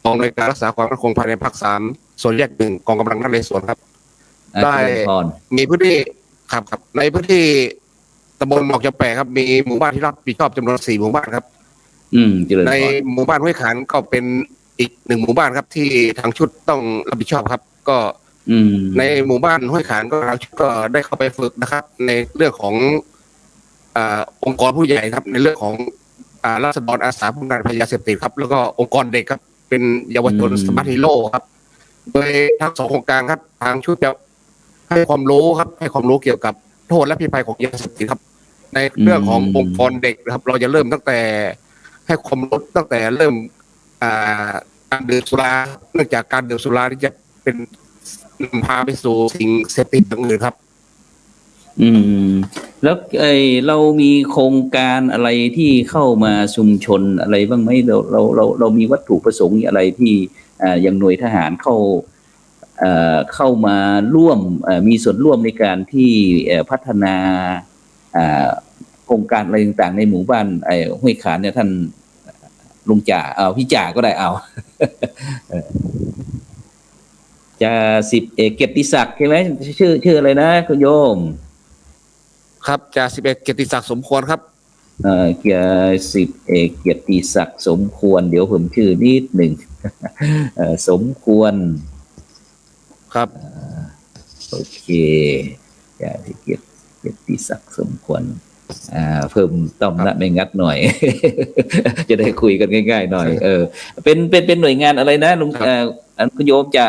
Speaker 7: กองในวยการรักษาความมั่นคงภายในภาค3ส่วนแยก1กองกำลังนเรศวรครับได้มีพื้นที่ครับในพื้นที่ตำบลหมอกจำแปะครับมีหมู่บ้านที่รับผิดชอบจำนวน4หมู่บ้านครับในหมู่บ้านห้วยขานก็เป็นอีก1หมู่บ้านครับที่ทางชุดต้องรับผิดชอบครับก็ในหมู่บ้านห้วยขานก็ได้เข้าไปฝึกนะครับในเรื่องขององค์กรผู้ใหญ่ครับในเรื่องของราษฎรอาสาป้องกันภัยยาเสพติดครับแล้วก็องค์กรเด็กครับเป็นเยาวชนสมาร์ทฮีโร่ครับโดยทั้ง2โครงการครับทางชุดจะให้ความรู้ครับให้ความรู้เกี่ยวกับโทษและพิษภัยของยาเสพติดครับในเรื่องขององค์กรเด็กนะครับเราจะเริ่มตั้งแต่ให้ความรู้ตั้งแต่เริ่มการดื่มสุราเนื่องจากการดื่มสุราที่จะเป็นพาไปสู่สิ่งเสพติดอย่างอื่นครับ
Speaker 1: แล้วเรามีโครงการอะไรที่เข้ามาชุมชนอะไรบ้างไหมเรามีวัตถุประสงค์อะไรที่อย่างหน่วยทหารเข้ามาร่วมมีส่วนร่วมในการที่พัฒนาโครงการอะไรต่างๆในหมู่บ้านห้วยขานเนี่ยท่านลุงจ่าพี่จ่าก็ได้จ่า10 เอกเกียรติศักดิ์ใช่ไหมชื่ออะไรนะคุณโยม
Speaker 7: ครับจ่า11เกียรติศักดิ์สมควรครับ
Speaker 1: 10 เอกเกียรติศักดิ์สมควรเดี๋ยวผมชื่อนิดหนึ่งสมควร
Speaker 7: ครับ
Speaker 1: โอเคจ่า10 เกียรติศักดิ์สมควรเพิ่มต้อมนะไม่งัดหน่อย จะได้คุยกันง่ายๆหน่อยเป็นหน่วยงานอะไรนะลุงคุณโยมจ่า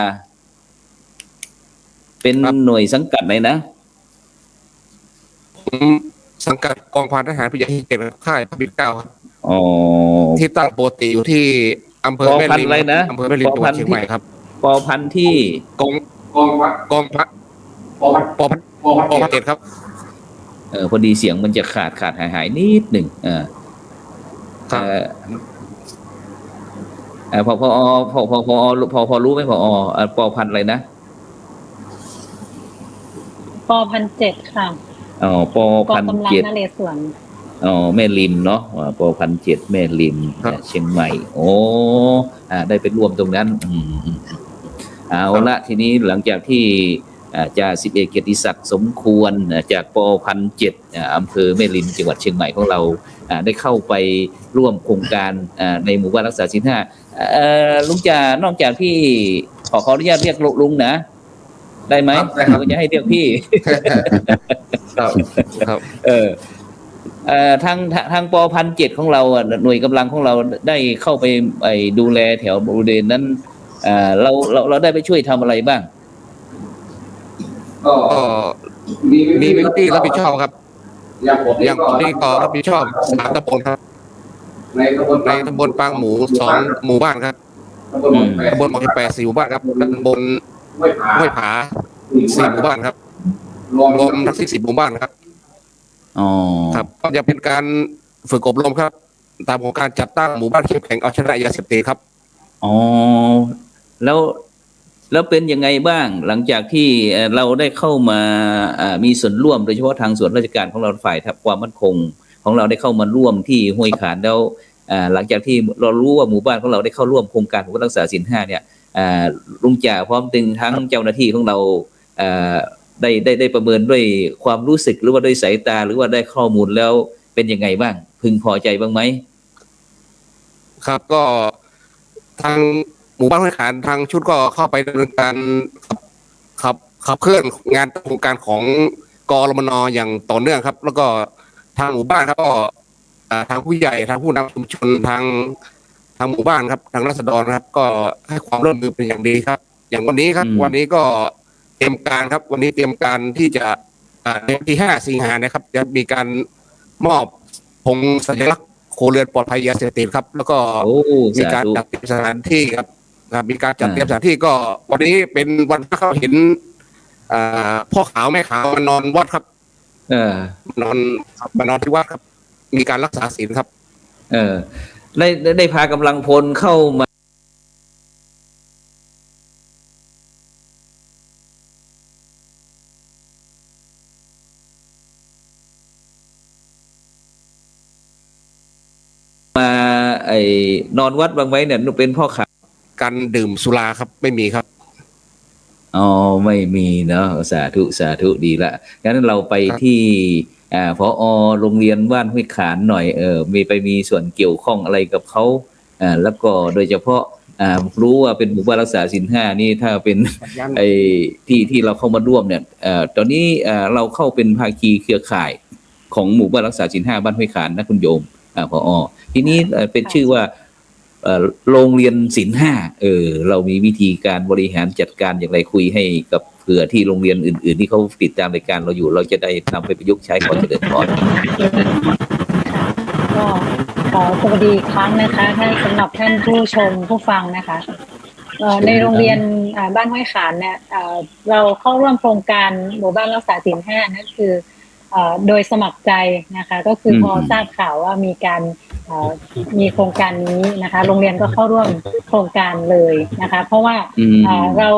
Speaker 1: เป็นหน่วยสังกัดไหนนะ
Speaker 7: สังกัดกองพันทหารพิจัยที่7ค่ายพระบิดเกล้าครับที่ตั้งปกติอยู่ที่อำเภอแม่ริมอำเภอแม่ริมจังหวัดเชียงใหม่ครับ
Speaker 1: ปอพันที่
Speaker 7: กองพัน7ครับ
Speaker 1: พอดีเสียงมันจะขาดหายนิดหนึ่งพอรู้ไหมพอปอพันอะไรนะ
Speaker 4: ปอพัน7ค่ะ
Speaker 1: ปอพัน7
Speaker 4: นเรศวร
Speaker 1: แม่ริมเนาะปอพัน7แม่ริมเชียงใหม่ได้ไปร่วมตรงนั้นเอาละทีนี้หลังจากที่จ่า10 เอกเกียรติศักดิ์สมควรจากปอพัน7อำเภอแม่ริมจังหวัดเชียงใหม่ของเราได้เข้าไปร่วมโครงการในหมู่บ้านรักษาศีล5ลุงจ่านอกจากพี่ขออนุญาตเรียกลุงนะได้ไหมเราจะให้เรียกพี่
Speaker 7: ครับ
Speaker 1: ทางปอพัน7ของเราหน่วยกำลังของเราได้เข้าไปดูแลแถวบริเวณนั้นเราได้ไปช่วยทำอะไรบ้าง
Speaker 7: ก็มีพื้นที่รับผิดชอบครับอย่างผมนี่ก็รับผิดชอบ3 ตำบลครับในตำบลปางหมู2 หมู่บ้านครับตำบลหมอกจำแปะ4 หมู่บ้านครับตำบลห้วยผา4 หมู่บ้านครับรวมทั้งสิ้น10 หมู่บ้านครับครับก็จะเป็นการฝึกอบรมครับตามโครงการจัดตั้งหมู่บ้านเข้มแข็งเอาชนะยาเสพติดครับ
Speaker 1: แล้วเป็นยังไงบ้างหลังจากที่เราได้เข้ามามีส่วนร่วมโดยเฉพาะทางส่วนราชการของเราฝ่ายความมั่นคงของเราได้เข้ามาร่วมที่ห้วยขานแล้วหลังจากที่เรารู้ว่าหมู่บ้านของเราได้เข้าร่วมโครงการของรักษาศีล5เนี่ยลุงจ่าพร้อมถึงทั้งเจ้าหน้าที่ของเราได้ประเมินด้วยความรู้สึกหรือว่าด้วยสายตาหรือว่าได้ข้อมูลแล้วเป็นยังไงบ้างพึงพอใจบ้างไหม
Speaker 7: ครับก็ทางหมู่บ้านห้วยขานทางชุดก็เข้าไปดำเนินการ ขับเคลื่อนงานโครงการของกรมนอย่างต่อเนื่องครับ แล้วก็ทางหมู่บ้านครับก็ทางผู้ใหญ่ทางผู้นำชุมชนทางหมู่บ้านครับทางราษฎรครับ ก็ให้ความร่วมมือเป็นอย่างดีครับ อย่างวันนี้ครับ วันนี้ก็เตรียมการครับ วันนี้เตรียมการที่จะในวันที่5 สิงหานะครับ จะมีการมอบธงสัญลักษณ์ครัวเรือนปลอดภัยยาเสพติดครับ แล้วก็มีการจัดเตรียมสถานที่ครับมีการจัดเตรียมสถานที่ก็วันนี้เป็นวันที่เขาเห็นพ่อขาวแม่ขาวมานอนวัดครับมานอนที่วัดครับ มีการรักษาศีลครับ
Speaker 1: ได้พากำลังพลเข้ามานอนวัดบ้างไหมเนี่ยเป็นพ่อขาว
Speaker 7: การดื่มสุราครับไม่มีครับ
Speaker 1: อ๋อไม่มีเนาะสาธุดีละงั้นเราไปที่ผอ.โรงเรียนบ้านห้วยขานหน่อยมีส่วนเกี่ยวข้องอะไรกับเขาแล้วก็โดยเฉพาะรู้ว่าเป็นหมู่บ้านรักษาศีล 5นี่ถ้าเป็นที่เราเข้ามาร่วมเนี่ยตอนนี้เราเข้าเป็นภาคีเครือข่ายของหมู่บ้านรักษาศีล 5บ้านห้วยขานนะคุณโยมผอ.ทีนี้เป็นชื่อว่าโรงเรียนศีล 5เรามีวิธีการบริหารจัดการอย่างไรคุยให้กับเผื่อที่โรงเรียนอื่นๆที่เขาติดตามรายการเราอยู่เราจะได้นำไปประยุกต์ใช้ขอเจริญพร
Speaker 4: ก็ขอสวัสดีครั้งนะคะท่านสำหรับท่านผู้ชมผู้ฟังนะคะในโรงเรียนบ้านห้วยขานเนี่ยเราเข้าร่วมโครงการหมู่บ้านรักษาศีล 5นั่นคือโดยสมัครใจนะคะก็คือพอทราบข่าวว่ามีโครงการนี้นะคะโรงเรียนก็เข้าร่วมโครงการเลยนะคะเพราะว่าเรา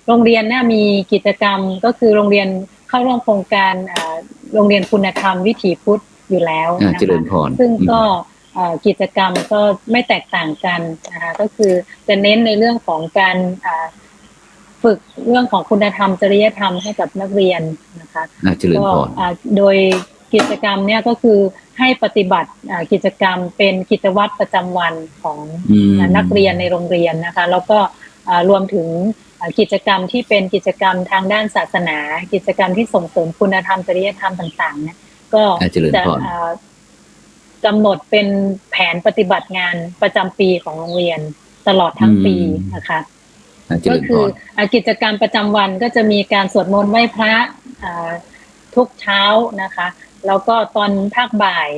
Speaker 4: โรงเรียนเนี่ยมีกิจกรรมก็คือโรงเรียนเข้าร่วมโครงการโรงเรียนคุณธรรมวิถีพุทธอยู่แล้วนะคะซึ่งก็กิจกรรมก็ไม่แตกต่างกันนะคะก็คือจะเน้นในเรื่องของการฝึกเรื่องของคุณธรรมจริยธรรมให้กับนักเรียนนะคะก็โดยกิจกรรมเนี่ยก็คือให้ปฏิบัติกิจกรรมเป็นกิจวัตรประจำวันของนักเรียนในโรงเรียนนะคะแล้วก็รวมถึงกิจกรรมที่เป็นกิจกรรมทางด้านศาสนากิจกรรมที่ส่งเสริมคุณธรรมจริยธรรมต่างๆเนี่ยก็จะกำหนดเป็นแผนปฏิบัติงานประจำปีของโรงเรียนตลอดทั้งปีนะคะก็คือกิจกรรมประจำวันก็จะมีการสวดมนต์ไหว้พระทุกเช้านะคะแล้วก็ตอนภาคบ่าย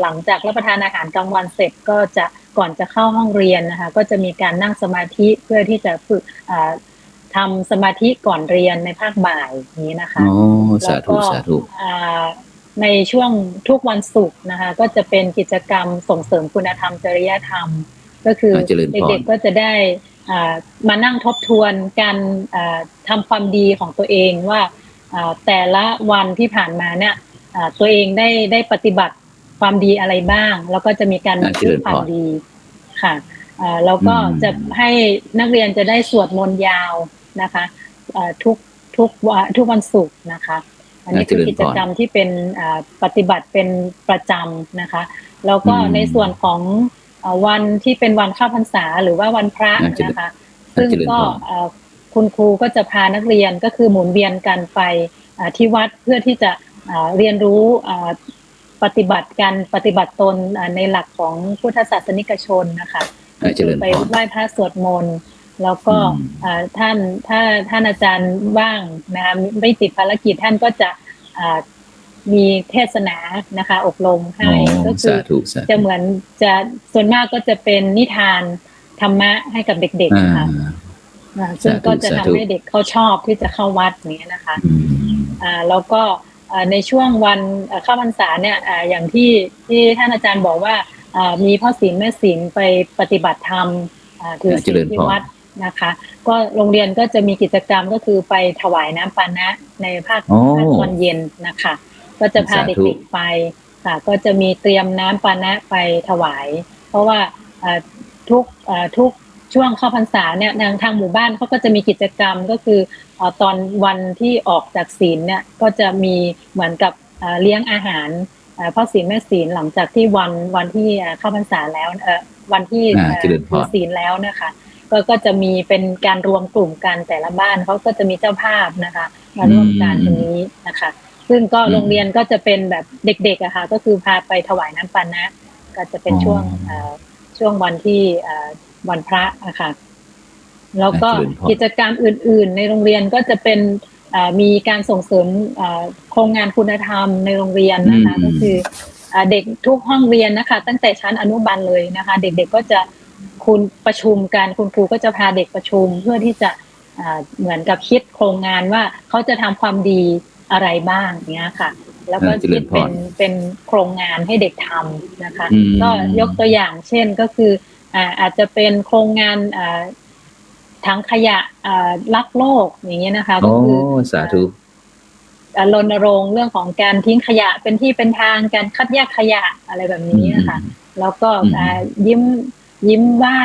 Speaker 4: หลังจากรับประทานอาหารกลางวันเสร็จก็จะก่อนจะเข้าห้องเรียนนะคะก็จะมีการนั่งสมาธิเพื่อที่จะฝึกทำสมาธิก่อนเรียนในภาคบ่ายนี้นะคะ
Speaker 1: แล้วก็
Speaker 4: ในช่วงทุกวันศุกร์นะคะก็จะเป็นกิจกรรมส่งเสริมคุณธรรมจริยธรรมก็คือเด็กๆก็จะได้มานั่งทบทวนการทำความดีของตัวเองว่าแต่ละวันที่ผ่านมาเนี่ยตัวเองได้ปฏิบัติความดีอะไรบ้างแล้วก็จะมีการบันทึกความดีค่ะแล้วก็จะให้นักเรียนจะได้สวดมนต์ยาวนะคะทุกวันศุกร์นะคะอันนี้คือกิจกรรมที่เป็นปฏิบัติเป็นประจำนะคะแล้วก็ในส่วนของวันที่เป็นวันเข้าพรรษาหรือว่าวันพระนะคะซึ่งก็คุณครูก็จะพานักเรียนก็คือหมุนเวียนกันไปที่วัดเพื่อที่จะเรียนรู้ปฏิบัติตนในหลักของพุทธศาสนิกชนนะคะไปไหว้พระสวดมนต์แล้วก็ท่านอาจารย์ว่างนะคะไม่ติดภารกิจท่านก็จะมีเทศนานะคะอบรมให้ก็คือจะเหมือนจะส่วนมากก็จะเป็นนิทานธรรมะให้กับเด็กๆนะคะซึ่งก็จะทำให้เด็กเขาชอบที่จะเข้าวัดอย่างนี้นะคะแล้วก็ในช่วงวันเข้าพรรษาเนี่ยอย่างที่ท่านอาจารย์บอกว่ามีพ่อศีลแม่ศีลไปปฏิบัติธรรมถือศีลที่วัดนะคะก็โรงเรียนก็จะมีกิจกรรมก็คือไปถวายน้ำปานะในภาคตอนเย็นนะคะก็จะพาเด็กๆไปค่ะก็จะมีเตรียมน้ำปานะไปถวายเพราะว่าทุกช่วงเข้าพรรษาเนี่ยทางหมู่บ้านเขาก็จะมีกิจกรรมก็คือตอนวันที่ออกจากศีลเนี่ยก็จะมีเหมือนกับเลี้ยงอาหารพ่อศีลแม่ศีลหลังจากที่วันที่เข้าพรรษาแล้ววันที่ถือศีลแล้วนะคะก็ ก็จะมีเป็นการรวมกลุ่มกันแต่ละบ้านเขาก็จะมีเจ้าภาพนะคะมาร่วมกันตรงนี้นะคะซึ่งก็โรงเรียนก็จะเป็นแบบเด็กๆอะค่ะก็คือพาไปถวายน้ำปานะก็จะเป็นช่วงวันที่วันพระอะค่ะแล้วก็กิจกรรมอื่นๆในโรงเรียนก็จะเป็นมีการส่งเสริมโครงงานคุณธรรมในโรงเรียนนะคะก็คือเด็กทุกห้องเรียนนะคะตั้งแต่ชั้นอนุบาลเลยนะคะเด็กๆก็จะประชุมกันคุณครูก็จะพาเด็กประชุมเพื่อที่จะเหมือนกับคิดโครงงานว่าเขาจะทำความดีอะไรบ้างเนี้ยค่ะแล้วก็คิดเป็นโครงงานให้เด็กทำนะคะก็ยกตัวอย่างเช่นก็คืออาจจะเป็นโครงงานถังขยะรักโลกอย่างเงี้ยนะคะก็คือ
Speaker 1: สาธุ
Speaker 4: รณรงค์เรื่องของการทิ้งขยะเป็นที่เป็นทางการคัดแยกขยะอะไรแบบนี้นะคะแล้วก็ยิ้มไหว้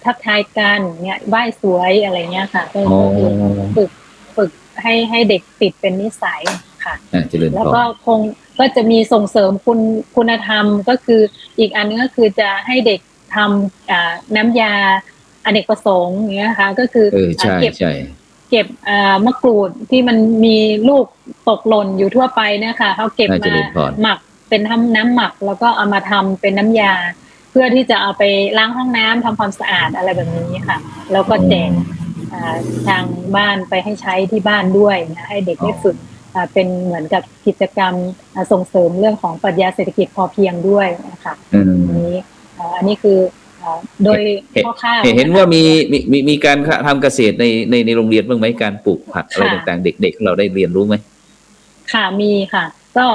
Speaker 4: ทักทายกันเนี่ยไหว้สวยอะไรเงี้ยค่ะก็คือฝึกให้เด็กติดเป็นนิสัยค่ะแล้วก็จะมีส่งเสริมคุณธรรมก็คืออีกอันนึงก็คือจะให้เด็กทำน้ำยาอเนกประสงค์อย่างเงี้ยค่ะก็คือเก็บมะกรูดที่มันมีลูกตกหล่นอยู่ทั่วไปเนี่ยค่ะเขาเก็บมาหมักเป็นน้ำหมักแล้วก็เอามาทำเป็นน้ำยาเพื่อที่จะเอาไปล้างห้องน้ำทำความสะอาดอะไรแบบนี้ค่ะแล้วก็แจกทางบ้านไปให้ใช้ที่บ้านด้วยนะให้เด็กได้ฝึกเป็นเหมือนกับกิจกรรมส่งเสริมเรื่องของปรัชญาเศรษฐกิจพอเพียงด้วยนะคะอันนี้คือโดยข้อข้าว
Speaker 1: เห็นว่ามีการทำเกษตรในโรงเรียนบ้างไหมการปลูกผักอะไรต่างๆเด็กๆเราได้เรียนรู้ไหม
Speaker 4: ค่ะมีค่ะก็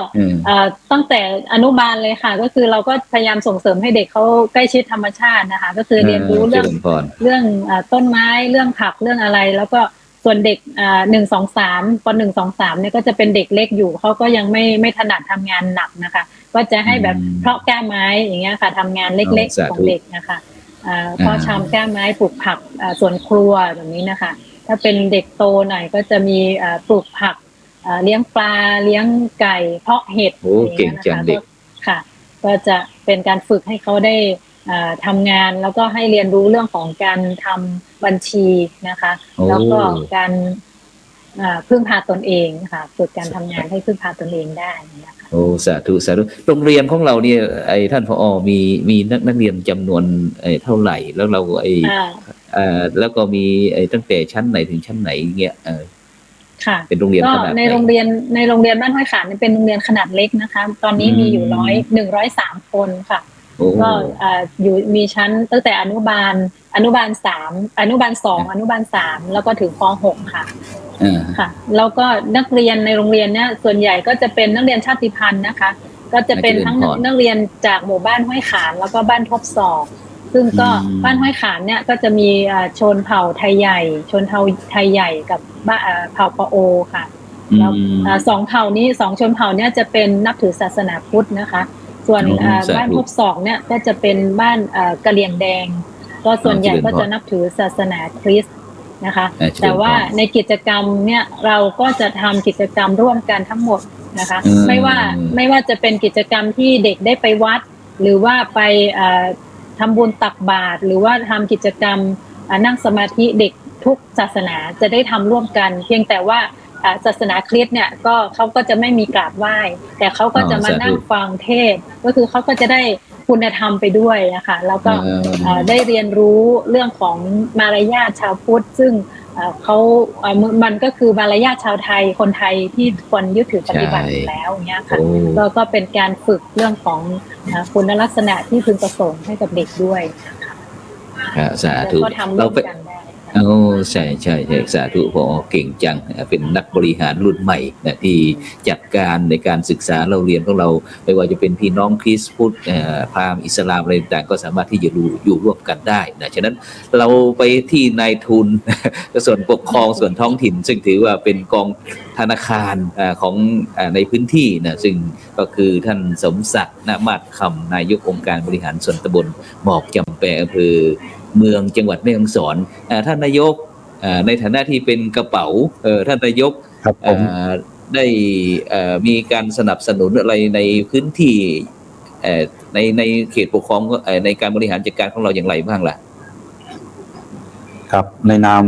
Speaker 4: ตั้งแต่อนุบาลเลยค่ะก็คือเราก็พยายามส่งเสริมให้เด็กเขาใกล้ชิดธรรมชาตินะคะก็คือเรียนรู้เรื่องต้นไม้เรื่องผักเรื่องอะไรแล้วก็ส่วนเด็ก1-2-3 ป.1-2-3เนี่ยก็จะเป็นเด็กเล็กอยู่เขาก็ยังไม่ถนัดทำงานหนักนะคะก็จะให้แบบเพาะกล้าไม้อย่างเงี้ยค่ะทำงานเล็กๆของเด็กนะคะเพาะชำกล้าไม้ปลูกผักสวนครัวแบบนี้นะคะถ้าเป็นเด็กโตหน่อยก็จะมีปลูกผักเลี้ยงปลาเลี้ยงไก่เพาะเห็ด
Speaker 1: เก่งจังเด็ก
Speaker 4: ค่ะก็จะเป็นการฝึกให้เขาได้ทำงานแล้วก็ให้เรียนรู้เรื่องของการทำบัญชีนะคะแล้วก็การพึ่งพาตนเองค่ะฝึกการทำงานให้พึ่งพาตนเองได้นะคะ
Speaker 1: โอ้สาธุโรงเรียนของเราเนี่ยท่านผอ.มีนักเรียนจำนวนเท่าไหร่แล้วเราแล้วก็มีตั้งแต่ชั้นไหนถึงชั้นไหนเงี้ย
Speaker 4: ค่ะ
Speaker 1: เป็นโรงเรียนขนาด
Speaker 4: ในโรงเรียนบ้านห้วยขาเป็นโรงเรียนขนาดเล็กนะคะตอนนี้มีอยู่103 คนค่ะก็อยู่มีชั้นตั้งแต่อนุบาล3อนุบาล2อนุบาล3แล้วก็ถึงป.6ค่ะค่ะแล้วก็นักเรียนในโรงเรียนเนี่ยส่วนใหญ่ก็จะเป็นนักเรียนชาติพันธุ์นะคะก็จะเป็นทั้งนักเรียนจากหมู่บ้านห้วยขานแล้วก็บ้านทบศอกซึ่งก็บ้านห้วยขานเนี่ยก็จะมีชนเผ่าไทยใหญ่ชนเผ่าไทยใหญ่กับเผ่าปะโอค่ะแล้ว2 เผ่านี้2 ชนเผ่าเนี่ยจะเป็นนับถือศาสนาพุทธนะคะส่วนบ้านทบศอกเนี่ยก็จะเป็นบ้านกะเหรี่ยงแดงก็ส่วนใหญ่ก็จะนับถือศาสนาคริสต์นะคะแต่ว่าในกิจกรรมเนี่ยเราก็จะทำกิจกรรมร่วมกันทั้งหมดนะคะไม่ว่าจะเป็นกิจกรรมที่เด็กได้ไปวัดหรือว่าไปทำบุญตักบาตรหรือว่าทำกิจกรรมนั่งสมาธิเด็กทุกศาสนาจะได้ทำร่วมกันเพียงแต่ว่าศาสนาคริสต์เนี่ยก็เขาก็จะไม่มีกราบไหว้แต่เขาก็จะมานั่งฟังเทศก็คือเขาก็จะได้คุณธรรมไปด้วยนะคะแล้วก็ได้เรียนรู้เรื่องของมารยาทชาวพุทธซึ่งมันก็คือมารยาทชาวไทยคนไทยที่ควรยึดถือปฏิบัติแล้วอย่างเงี้ยค่ะก็เป็นการฝึกเรื่องของคุณลักษณะที่พึงประสงค์ให้กับเด็กด้วย
Speaker 1: ค่ะสาธุเราไปใช่สาธุพอเก่งจังเป็นนักบริหารรุ่นใหม่นะที่จัดการในการศึกษาเราเรียนของเราไม่ว่าจะเป็นพี่น้องคริสต์พุทธพราหมณ์อิสลามอะไรต่างก็สามารถที่จะอยู่ร่วมกันได้นะฉะนั้นเราไปที่นายทุนส่วนปกครองส่วนท้องถิ่นซึ่งถือว่าเป็นกองธนาคารของในพื้นที่นะซึ่งก็คือท่านสมศักดิ์ ณ มาศคำนายกองค์การบริหารส่วนตำบลหมอกจำแปอำเภอเมืองจังหวัดแม่ฮ่องสอนท่านนายกในฐานะที่เป็นกระเป๋าท่านนายกได้มีการสนับสนุนอะไรในพื้นที่ในเขตปกครองในการบริหารจัดการของเราอย่างไรบ้างล่ะ
Speaker 6: ครับในนาม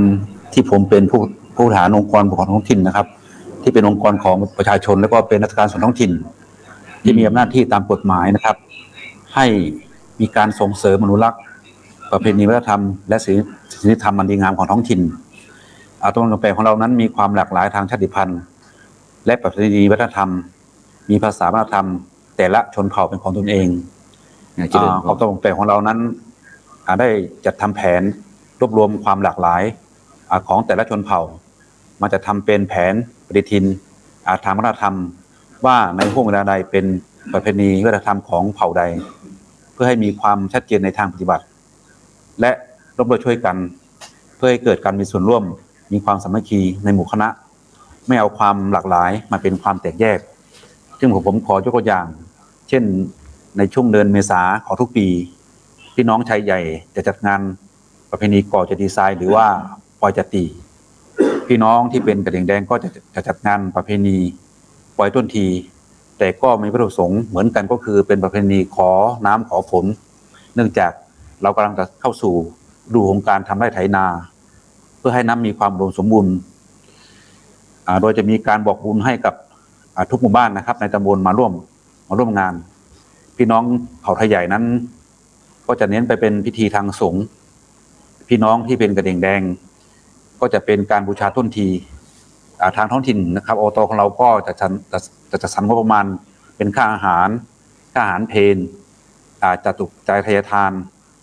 Speaker 6: ที่ผมเป็นผู้บริหารองค์กรปกครองท้องถิ่นนะครับ ที่เป็นองค์กรของประชาชนแล้วก็เป็นราชการส่วนท้องถิ่น ที่มีอำนาจที่ตามกฎหมายนะครับ ให้มีการส่งเสริมอนุรักษ์ประเพณีวัฒนธรรมและศิลธรรมอันดีงามของท้องถิ่นตำบลหนองแปงของเรานั้นมีความหลากหลายทางชาติพันธุ์และประเพณีวัฒนธรรมมีภาษาวัฒนธรรมแต่ละชนเผ่าเป็นของตนเองของตำบลหนองแปงของเรานั้นได้จัดทำแผนรวบรวมความหลากหลายของแต่ละชนเผ่ามาจะทำเป็นแผนปฏิทินทางวัฒนธรรมว่าในห่วงเวลาใดเป็นประเพณีวัฒนธรรมของเผ่าใดเพื่อให้มีความชัดเจนในทางปฏิบัติและร่วมด้วยช่วยกันเพื่อให้เกิดการมีส่วนร่วมมีความสามัคคีในหมู่คณะไม่เอาความหลากหลายมาเป็นความแตกแยกซึ่งผมขอยกตัวอย่างเช่นในช่วงเดือนเมษาของทุกปีพี่น้องชายใหญ่จะจัดงานประเพณีก่อเจดีย์ทรายหรือว่าปอยจตีพี่น้องที่เป็นกระเหรี่ยงแดงก็จะจัดงานประเพณีปอยต้นทีแต่ก็มีวัตถุประสงค์เหมือนกันก็คือเป็นประเพณีขอน้ำขอฝนเนื่องจากเรากำลังจะเข้าสู่ฤดูของการทำไร่ไถนาเพื่อให้น้ำมีความอุดมสมบูรณ์โดยจะมีการบอกบุญให้กับทุกหมู่บ้านนะครับในตำบลมาร่วมงานพี่น้องเผ่าไทยใหญ่นั้นก็จะเน้นไปเป็นพิธีทางสงฆ์พี่น้องที่เป็นกระเหรี่ยงแดงก็จะเป็นการบูชาต้นทีทางท้องถิ่นนะครับอบต.ของเราก็จะจัดสรรงบประมาณเป็นค่าอาหารเพลจตุปัจจัยทายทาน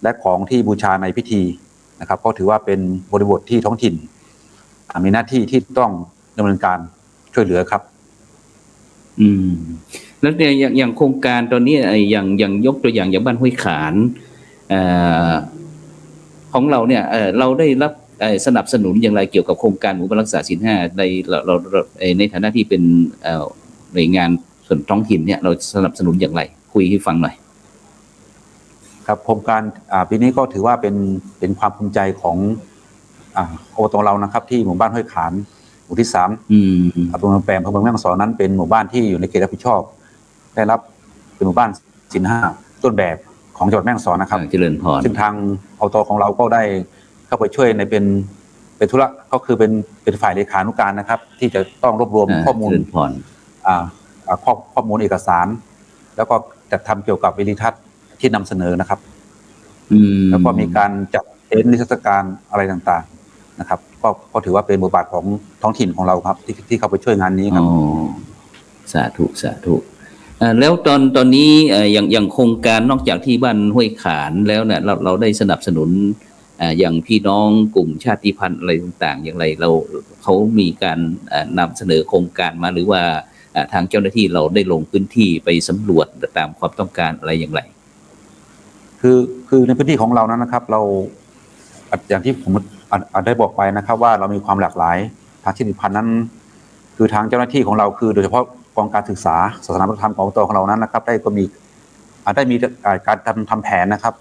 Speaker 6: และของที่บูชาในพิธีนะครับก็ถือว่าเป็นบริบทที่ท้องถิ่นมีหน้าที่ที่ต้องดำเนินการช่วยเหลือครับ
Speaker 1: แล้วเนี่ยอย่างโครงการตอนนี้อย่างยกตัวอย่างบ้านห้วยขานของเราเนี่ยเราได้รับสนับสนุนอย่างไรเกี่ยวกับโครงการหมู่บ้านรักษาศีล5ในเราในฐานะที่เป็นหน่วยงานส่วนท้องถิ่นเนี่ยเราสนับสนุนอย่างไรคุยให้ฟังหน่อย
Speaker 6: ครับโครงการปีนี้ก็ถือว่าเป็นความภูมิใจของอบต.เรานะครับที่หมู่บ้านห้วยขานหมู่ที่3ตำบลหนองแปงอำเภอเมืองแม่ฮ่องสอนนั้นเป็นหมู่บ้านที่อยู่ในเขตรับผิดชอบได้รับเป็นหมู่บ้านศีล5ต้นแบบของจังหวัดแม่ฮ่องสอนนะครับ
Speaker 1: เจริญพร
Speaker 6: ซึ่งทางอบต.ของเราก็ได้เข้าไปช่วยในเป็นธุระก็คือเป็นฝ่ายเลขานุการนะครับที่จะต้องรวบรวมข้อมูลข้อมูลเอกสารแล้วก็จัดทำเกี่ยวกับวิดีทัศน์ที่นำเสนอนะครับแล้วก็มีการจัดนิทรรศการอะไรต่างๆนะครับก็ถือว่าเป็นบทบาทของท้องถิ่นของเราครับที่เข้าไปช่วยงานนี้ครับ
Speaker 1: สาธุแล้วตอนนี้อย่างโครงการนอกจากที่บ้านห้วยขานแล้วเนี่ยเราได้สนับสนุนอย่างพี่น้องกลุ่มชาติพันธุ์อะไรต่างๆอย่างไรเขามีการนำเสนอโครงการมาหรือว่าทางเจ้าหน้าที่เราได้ลงพื้นที่ไปสำรวจตามความต้องการอะไรอย่างไร
Speaker 6: คือในพื้นที่ของเรานั้นนะครับเราอย่างที่ผมได้บอกไปนะครับว่าเรามีความหลากหลายทางชาติพันธุ์นั้นคือทางเจ้าหน้าที่ของเราคือโดยเฉพาะกองการศึกษาศาสนาวัฒนธรรมของตัวของเรานั้นนะครับได้มีการทำแผนนะครับ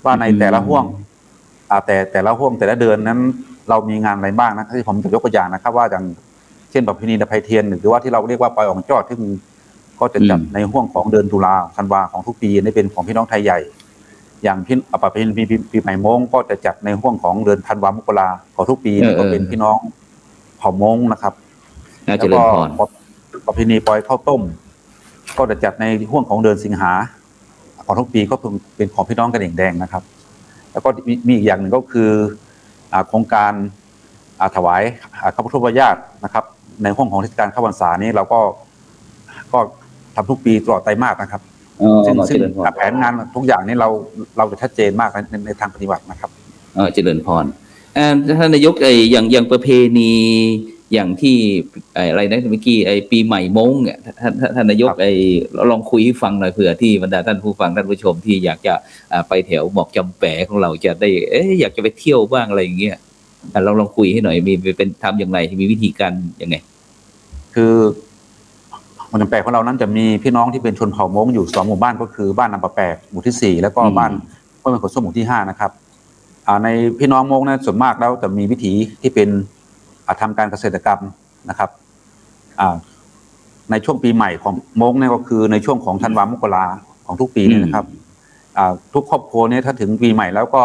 Speaker 6: ว่าในแต่ละห่วงแต่ละห่วงแต่ละเดือนนั้นเรามีงานอะไรบ้างนะที่ผมจะยกตัวอย่างนะครับว่าอย่างเช่นประเพณีดอกไผ่เทียนหรือว่าที่เราเรียกว่าปอยอ่องจอดที่ก็จะจัดในห่วงของเดือนตุลาธันวาของทุกปีนี่เป็นของพี่น้องไทยใหญ่อย่างประเพณีปีใหม่ม้งก็จะจัดในห่วงของเดือนธันวามกราของทุกปีก็เป็นพี่น้องเผ่าม้งนะครับ
Speaker 1: แล้วก็
Speaker 6: ประเพณีปอยข้าวต้มก็จะจัดในห่วงของเดือนสิงหาของทุกปีก็เป็นของพี่น้องกระเหรี่ยงแดงนะครับแล้วก็มีอีกอย่างหนึ่งก็คือโครงการถวายข้าวพุทธบูชานะครับในห้องของเทศกาลเข้าพรรษานี้เราก็ทำทุกปีตลอดไตรมาสนะครับซึ่งแผนงานทุกอย่างนี้เราจะชัดเจนมากในทางปฏิบัตินะครับ
Speaker 1: เจริญพรท่านนายกอย่างประเพณีอย่างที่อะไรนะเมื่อกี้ปีใหม่ม้งเนี่ยท่านนายกลองคุยให้ฟังหน่อยเผื่อที่บรรดาท่านผู้ฟังท่านผู้ชมที่อยากจะไปแถวหมอกจำแปะของเราจะได้อยากจะไปเที่ยวบ้างอะไรอย่างเงี้ยเราลองคุยให้หน่อยมีเป็นทำอย่างไรมีวิธีการยังไง
Speaker 6: คือหมอกจำแปะของเรานั้นจะมีพี่น้องที่เป็นชนเผ่าม้งอยู่2หมู่บ้านก็คือบ้านนำปะแปกหมู่ที่4แล้วก็บ้านห้วยมันขดส้มหมู่ที่5นะครับในพี่น้องม้งนั้นส่วนมากแล้วจะมีวิถีที่เป็นทำการเกษตรกรรมนะครับในช่วงปีใหม่ของม้งเนี่ยก็คือในช่วงของธันวามกราของทุกปีนะครับทุกครอบครัวเนี่ยถ้าถึงปีใหม่แล้วก็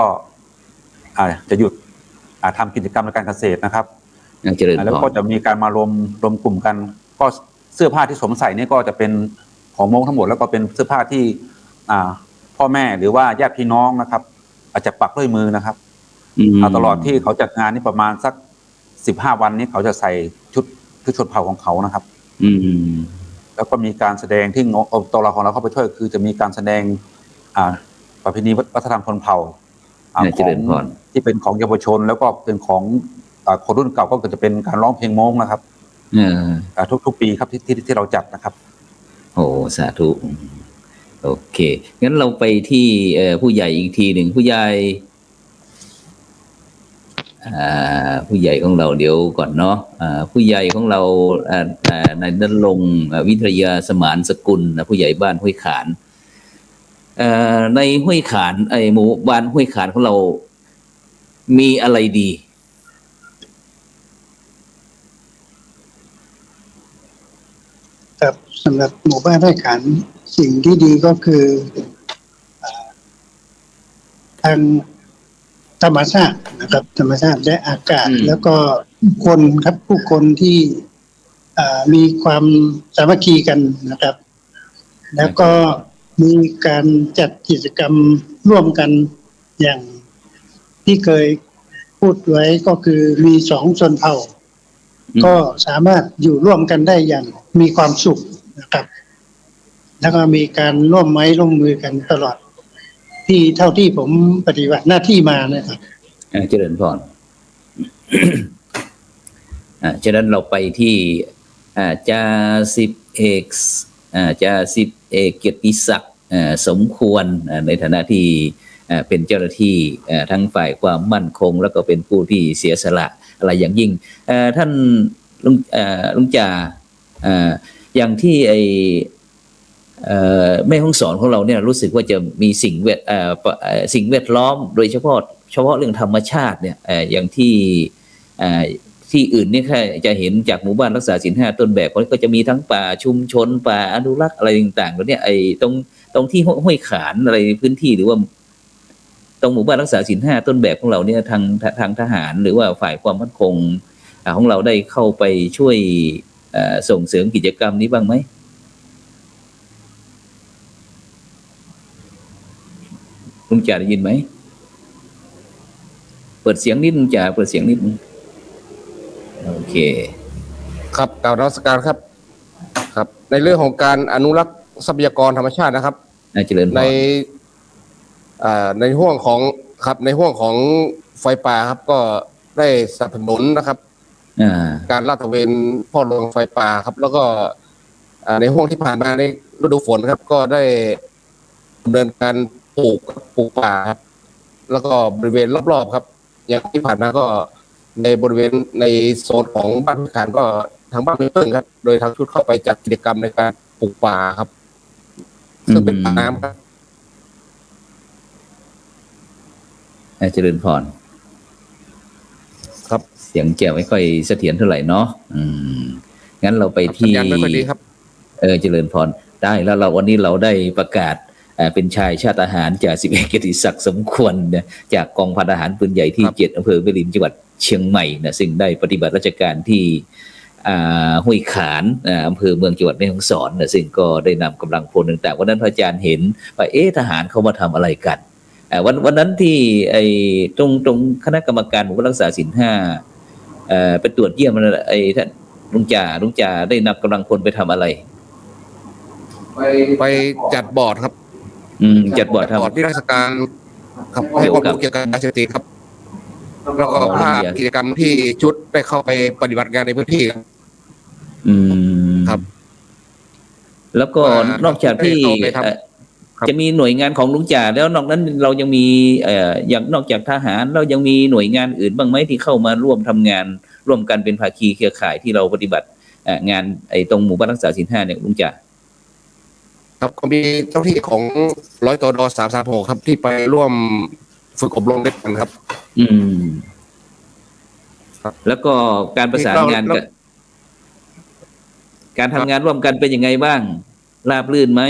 Speaker 6: จะหยุด ทำกิจกรรมในการเกษตรนะครับ
Speaker 1: เจริญพร
Speaker 6: แล้วก็จะมีการมารวมกลุ่มกันก็เสื้อผ้าที่สวมใส่นี่ก็จะเป็นของม้งทั้งหมดแล้วก็เป็นเสื้อผ้าที่พ่อแม่หรือว่าญาติพี่น้องนะครับอาจจะปักด้วยมือนะครับตลอดที่เขาจัดงานนี่ประมาณสัก15 วันนี้เขาจะใส่ชุดชนเผ่าของเขานะครับแล้วก็มีการแสดงที่ตัวเราของเราเข้าไปช่วยคือจะมีการแสดงประเพณีวัฒนธรรมชนเผ่าของที่เป็นของเยาวชนแล้วก็เป็นของคนรุ่นเก่าก็จะเป็นการร้องเพลงม้งนะครับทุกปีครับที่เราจัดนะครับ
Speaker 1: โอ้สาธุโอเคงั้นเราไปที่ผู้ใหญ่อีกทีหนึ่งผู้ใหญ่ของเราเดี๋ยวก่อนเนาะผู้ใหญ่ของเรานายณรงค์วิทยาสมานสกุลผู้ใหญ่บ้านห้วยขานในห้วยขานหมู่บ้านห้วยขานของเรามีอะไรดี
Speaker 3: ครับสำหรับหมู่บ้านห้วยขานสิ่งที่ดีก็คือทางธรรมชาตินะครับธรรมชาติและอากาศแล้วก็คนครับผู้คนที่มีความสามัคคีกันนะครับแล้วก็มีการจัดกิจกรรมร่วมกันอย่างที่เคยพูดไว้ก็คือมี2 ชนเผ่าก็สามารถอยู่ร่วมกันได้อย่างมีความสุขนะครับแล้วก็มีการร่วมไม้ร่วมมือกันตลอดที่เท่าที่ผมปฏิบัติหน้าที่มานะครับ
Speaker 1: เจริญพรฉะนั้นเราไปที่จ่าสิบเอกเกียรติศักดิ์สมควรในฐานะที่เป็นเจ้าหน้าที่ทั้งฝ่ายความมั่นคงแล้วก็เป็นผู้ที่เสียสละอะไรอย่างยิ่งท่านลุงจ่าอย่างที่แม่ฮ่องสอนของเราเนี่ยรู้สึกว่าจะมีสิ่งแวดล้อมโดยเฉพาะเรื่องธรรมชาติเนี่ยอย่างที่อื่นเนี่ยแค่จะเห็นจากหมู่บ้านรักษาศีล 5ต้นแบบก็จะมีทั้งป่าชุมชนป่าอนุรักษ์อะไรต่างๆแล้วเนี่ยตรงที่ห้วยขานอะไรพื้นที่หรือว่าตรงหมู่บ้านรักษาศีล 5ต้นแบบของเราเนี่ยทางทหารหรือว่าฝ่ายความมั่นคงของเราได้เข้าไปช่วยส่งเสริมกิจกรรมนี้บ้างไหมลุงจ่าได้ยินไหมเปิดเสียงนิดลุงจ่าเปิดเสียงนิดโอเค
Speaker 7: ครับกล่าวนมัสการครับในเรื่องของการอนุรักษ์ทรัพยากรธรรมชาตินะครับในห่วงของไฟป่าครับก็ได้สนับสนุนนะครับการลาดตระเวนพ่อรองไฟป่าครับแล้วก็ในห่วงที่ผ่านมาในฤดูฝนครับก็ได้ดำเนินการปลูกป่าครับแล้วก็บริเวณรอบๆครับอย่างที่ผ่านมาก็ในบริเวณในโซนของบ้านห้วยขานก็ทางบ้านห้วยเพิ่งครับโดยทางชุดเข้าไปจัดกิจกรรมในการปลูกป่าครับซึ่งเป็นป่าน้ำครับ
Speaker 1: เจริญพร
Speaker 7: ครับ
Speaker 1: เสียงแก้วไม่ค่อยเสถียรเท่าไหร่เนาะงั้นเราไปที่
Speaker 7: ไม่ค่อยดีครับ
Speaker 1: เจริญพรได้แล้ววันนี้เราได้ประกาศเป็นชายชาติทหารจาก11เกียรติศักดิ์สมควรจากกองพันทหารปืนใหญ่ที่7อำเภอแม่ริมจังหวัดเชียงใหม่นะซึ่งได้ปฏิบัติราชการที่ห้วยขานอำเภอเมืองจังหวัดแม่ฮ่องสอนนะซึ่งก็ได้นำกำลังพลต่างๆวันนั้นพระอาจารย์เห็นว่าทหารเขามาทำอะไรกันวันนั้นที่ตรงคณะกรรมการหมู่บ้านรักษาศีล 5ไปตรวจเยี่ยมท่านลุงจ่าได้นำกำลังพลไปทำอะไร
Speaker 7: ไปจัดบอร์ดครับ
Speaker 1: จัดบอร์ด
Speaker 7: ที่ราชการครับให้ความรู้เกี่ยวกับยาเสพติดครับแล้วก็ภาพกิจกรรมที่ชุดได้เข้าไปปฏิบัติงานในพื้นที่ครับ
Speaker 1: แล้วก็นอกจากที่จะมีหน่วยงานของลุงจ่าแล้วนอกนั้นเรายังมีอย่างนอกจากทหารเรายังมีหน่วยงานอื่นบ้างไหมที่เข้ามาร่วมทำงานร่วมกันเป็นภาคีเครือข่ายที่เราปฏิบัติงานตรงหมู่บ้านรักษาศีล 5เนี่ยลุงจ่า
Speaker 7: ครับก็มีเจ้าที่ของร้อยตด336ครับที่ไปร่วมฝึกอบรมด้วยกันครับ
Speaker 1: แล้วก็การประสานงานกับการทำงานร่วมกันเป็นยังไงบ้างราบรื่นไหม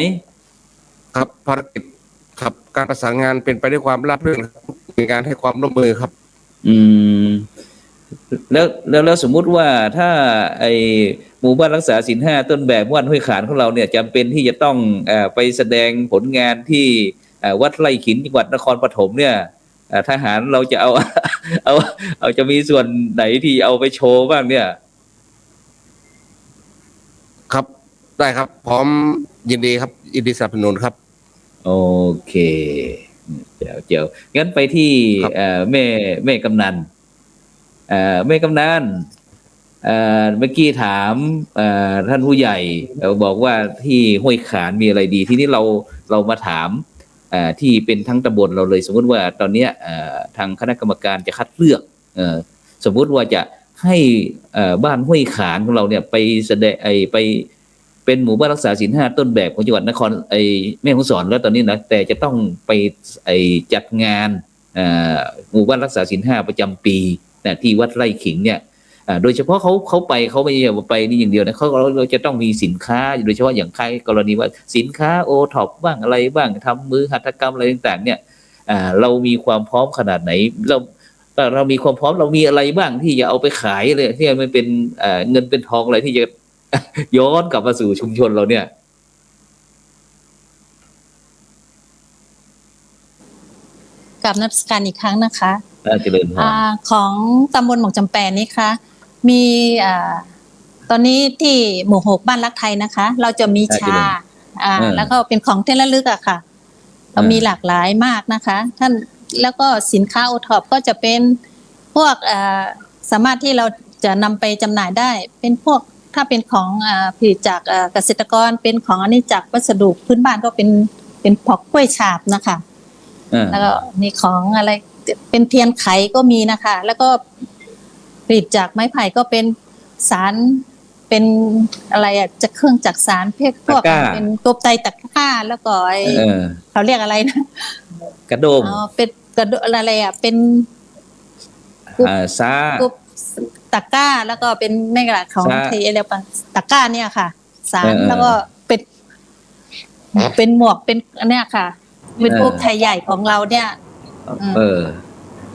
Speaker 7: ครับภารกิจครับการประสานงานเป็นไปด้วยความราบรื่นมีการให้ความร่วมมือครับ
Speaker 1: อืมแล้วสมมุติว่าถ้าไอหมู่บ้านรักษาศีลห้าต้นแบบวัดห้วยขานของเราเนี่ยจำเป็นที่จะต้องไปแสดงผลงานที่วัดไร่ขิงจังหวัดนครปฐมเนี่ยทหารเราจะเอา เอาจะมีส่วนไหนที่เอาไปโชว์บ้างเนี่ย
Speaker 7: ครับได้ครับพร้อมยินดีครับยินดีสนับสนุนครับ
Speaker 1: โอเคเจ๋วงั้นไปที่แม่กำนันแม่กำนันเมื่อกี้ถามท่านผู้ใหญ่บอกว่าที่ห้วยขานมีอะไรดีที่นี้เรามาถามที่เป็นทั้งตำบลเราเลยสมมุติว่าตอนเนี้ยทางคณะกรรมการจะคัดเลือกสมมุติว่าจะให้บ้านห้วยขานของเราเนี่ยไปแสดงไปเป็นหมู่บ้านรักษาศีลห้าต้นแบบของจังหวัดนครแม่ฮ่องสอนแล้วตอนนี้นะแต่จะต้องไปจัดงานหมู่บ้านรักษาศีลห้าประจำปีนะที่วัดไร่ขิงเนี่ยโดยเฉพาะเขาไปเขาไม่ใช่ไปนี่อย่างเดียวนะเราจะต้องมีสินค้าโดยเฉพาะอย่างใครกรณีว่าสินค้าโอท็อปบ้างอะไรบ้างทำมือหัตถกรรมอะไรต่างๆเนี่ยเรามีความพร้อมขนาดไหนเรามีความพร้อมเรามีอะไรบ้างที่จะเอาไปขายเลยที่มันเป็นเงินเป็นทองอะไรที่จะย้อนกลับมาสู่ชุมชนเราเนี่ย
Speaker 5: กับนักการอีกครั้งนะคะ
Speaker 1: เจริญพร
Speaker 5: ของตำบลหมอกจำแปนนี่ค่ะมีตอนนี้ที่หมู่6บ้านรักไทยนะคะเราจะมีชาแล้วก็เป็นของที่ระลึกอะค่ะเรามีหลากหลายมากนะคะท่านแล้วก็สินค้าโอท็อปก็จะเป็นพวกสามารถที่เราจะนำไปจำหน่ายได้เป็นพวกถ้าเป็นของผลิตจากเกษตรกรเป็นของอันนี้จากวัสดุพื้นบ้านก็เป็นพอกกล้วยฉาบนะคะแล้วก็มีของอะไรเป็นเทียนไขก็มีนะคะแล้วก็ผลิตจากไม้ไผ่ก็เป็นสารเป็นอะไรจะเครื่องจักสารพวกเป็นกบไตตะกร้าแล้วก็เขาเรียกอะไรนะ
Speaker 1: กระโดง
Speaker 5: เป็นกระโดอะไรเป็น
Speaker 1: ซาก
Speaker 5: บตะกร้าแล้วก็เป็นแม่กระของไทยเรียกว่าตะกร้าเนี่ยค่ะสารแล้วก็เป็นหมวกเป็นอันเนี้ยค่ะเป็นพวกไทยใหญ่ของเราเนี่ย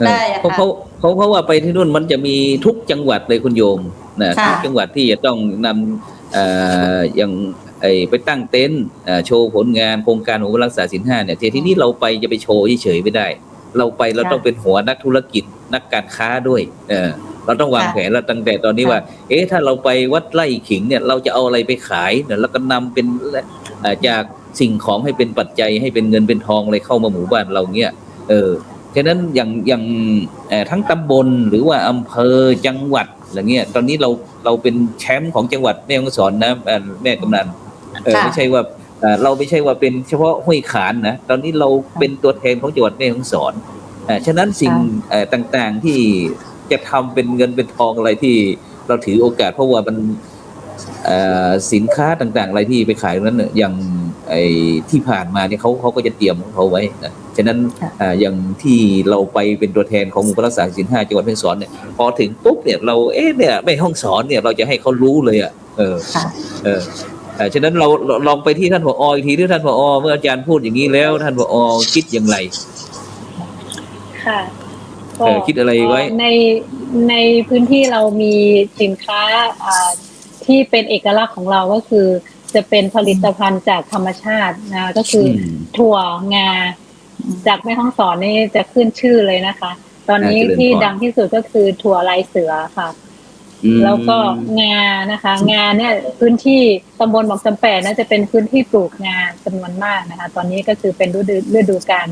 Speaker 5: ได้
Speaker 1: เพราะว่าไปที่นู่นมันจะมีทุกจังหวัดเลยคุณโยมนะทุกจังหวัดที่จะต้องนำอย่างไปตั้งเต็นท์โชว์ผลงานโครงการหมู่บ้านรักษาศีลห้าเนี่ยที่นี่เราไปจะไปโชว์เฉยๆไม่ได้เราไปเราต้องเป็นหัวนักธุรกิจนักการค้าด้วยเราต้องวางแผนแล้วตั้งแต่ตอนนี้ว่าถ้าเราไปวัดไร่ขิงเนี่ยเราจะเอาอะไรไปขายเนี่ยแล้วก็นำเป็นจากสิ่งของให้เป็นปัจจัยให้เป็นเงินเป็นทองอะไรเข้ามาหมู่บ้านเราเนี่ยฉะนั้นอย่างทั้งตำบลหรือว่าอำเภอจังหวัดอะไรเงี้ยตอนนี้เราเป็นแชมป์ของจังหวัดแม่ฮ่องสอนนะแม่กำนันไม่ใช่ว่าเราไม่ใช่ว่าเป็นเฉพาะห้วยขานนะตอนนี้เราเป็นตัวแทนของจังหวัดแม่ฮ่องสอนฉะนั้นสิ่งต่างๆที่จะทำเป็นเงินเป็นทองอะไรที่เราถือโอกาสเพราะว่ามันสินค้าต่างๆอะไรที่ไปขายนั้นอย่างที่ผ่านมาเนี่ยเขาก็จะเตรียมของเขาไว้นะฉะนั้นอย่างที่เราไปเป็นตัวแทนของหมู่บ้านรักษาศีลห้าจังหวัดแม่ฮ่องสอนเนี่ยพอถึงปุ๊บเนี่ยเราเนี่ยแม่ฮ่องสอนเนี่ยเราจะให้เขารู้เลยฉะนั้นเราลองไปที่ท่านผอ.อีกทีที่ท่านผอ.เมื่ออาจารย์พูดอย่างนี้แล้วท่านผอ.คิดอย่างไร
Speaker 4: ค่ะ
Speaker 1: คิดอะไรไว้
Speaker 4: ในพื้นที่เรามีสินค้าที่เป็นเอกลักษณ์ของเราก็คือจะเป็นผลิตภัณฑ์จากธรรมชาตินะก็คือถั่วงาจากแม่ฮ่องสอนนี่จะขึ้นชื่อเลยนะคะตอนนี้ที่ดังที่สุดก็คือถั่วลายเสือค่ะแล้วก็งานะคะงาเนี่ยพื้นที่ตำบลหมอกจำแปนน่าจะเป็นพื้นที่ปลูกงาจำนวนมากนะคะตอนนี้ก็คือเป็นฤดูกาล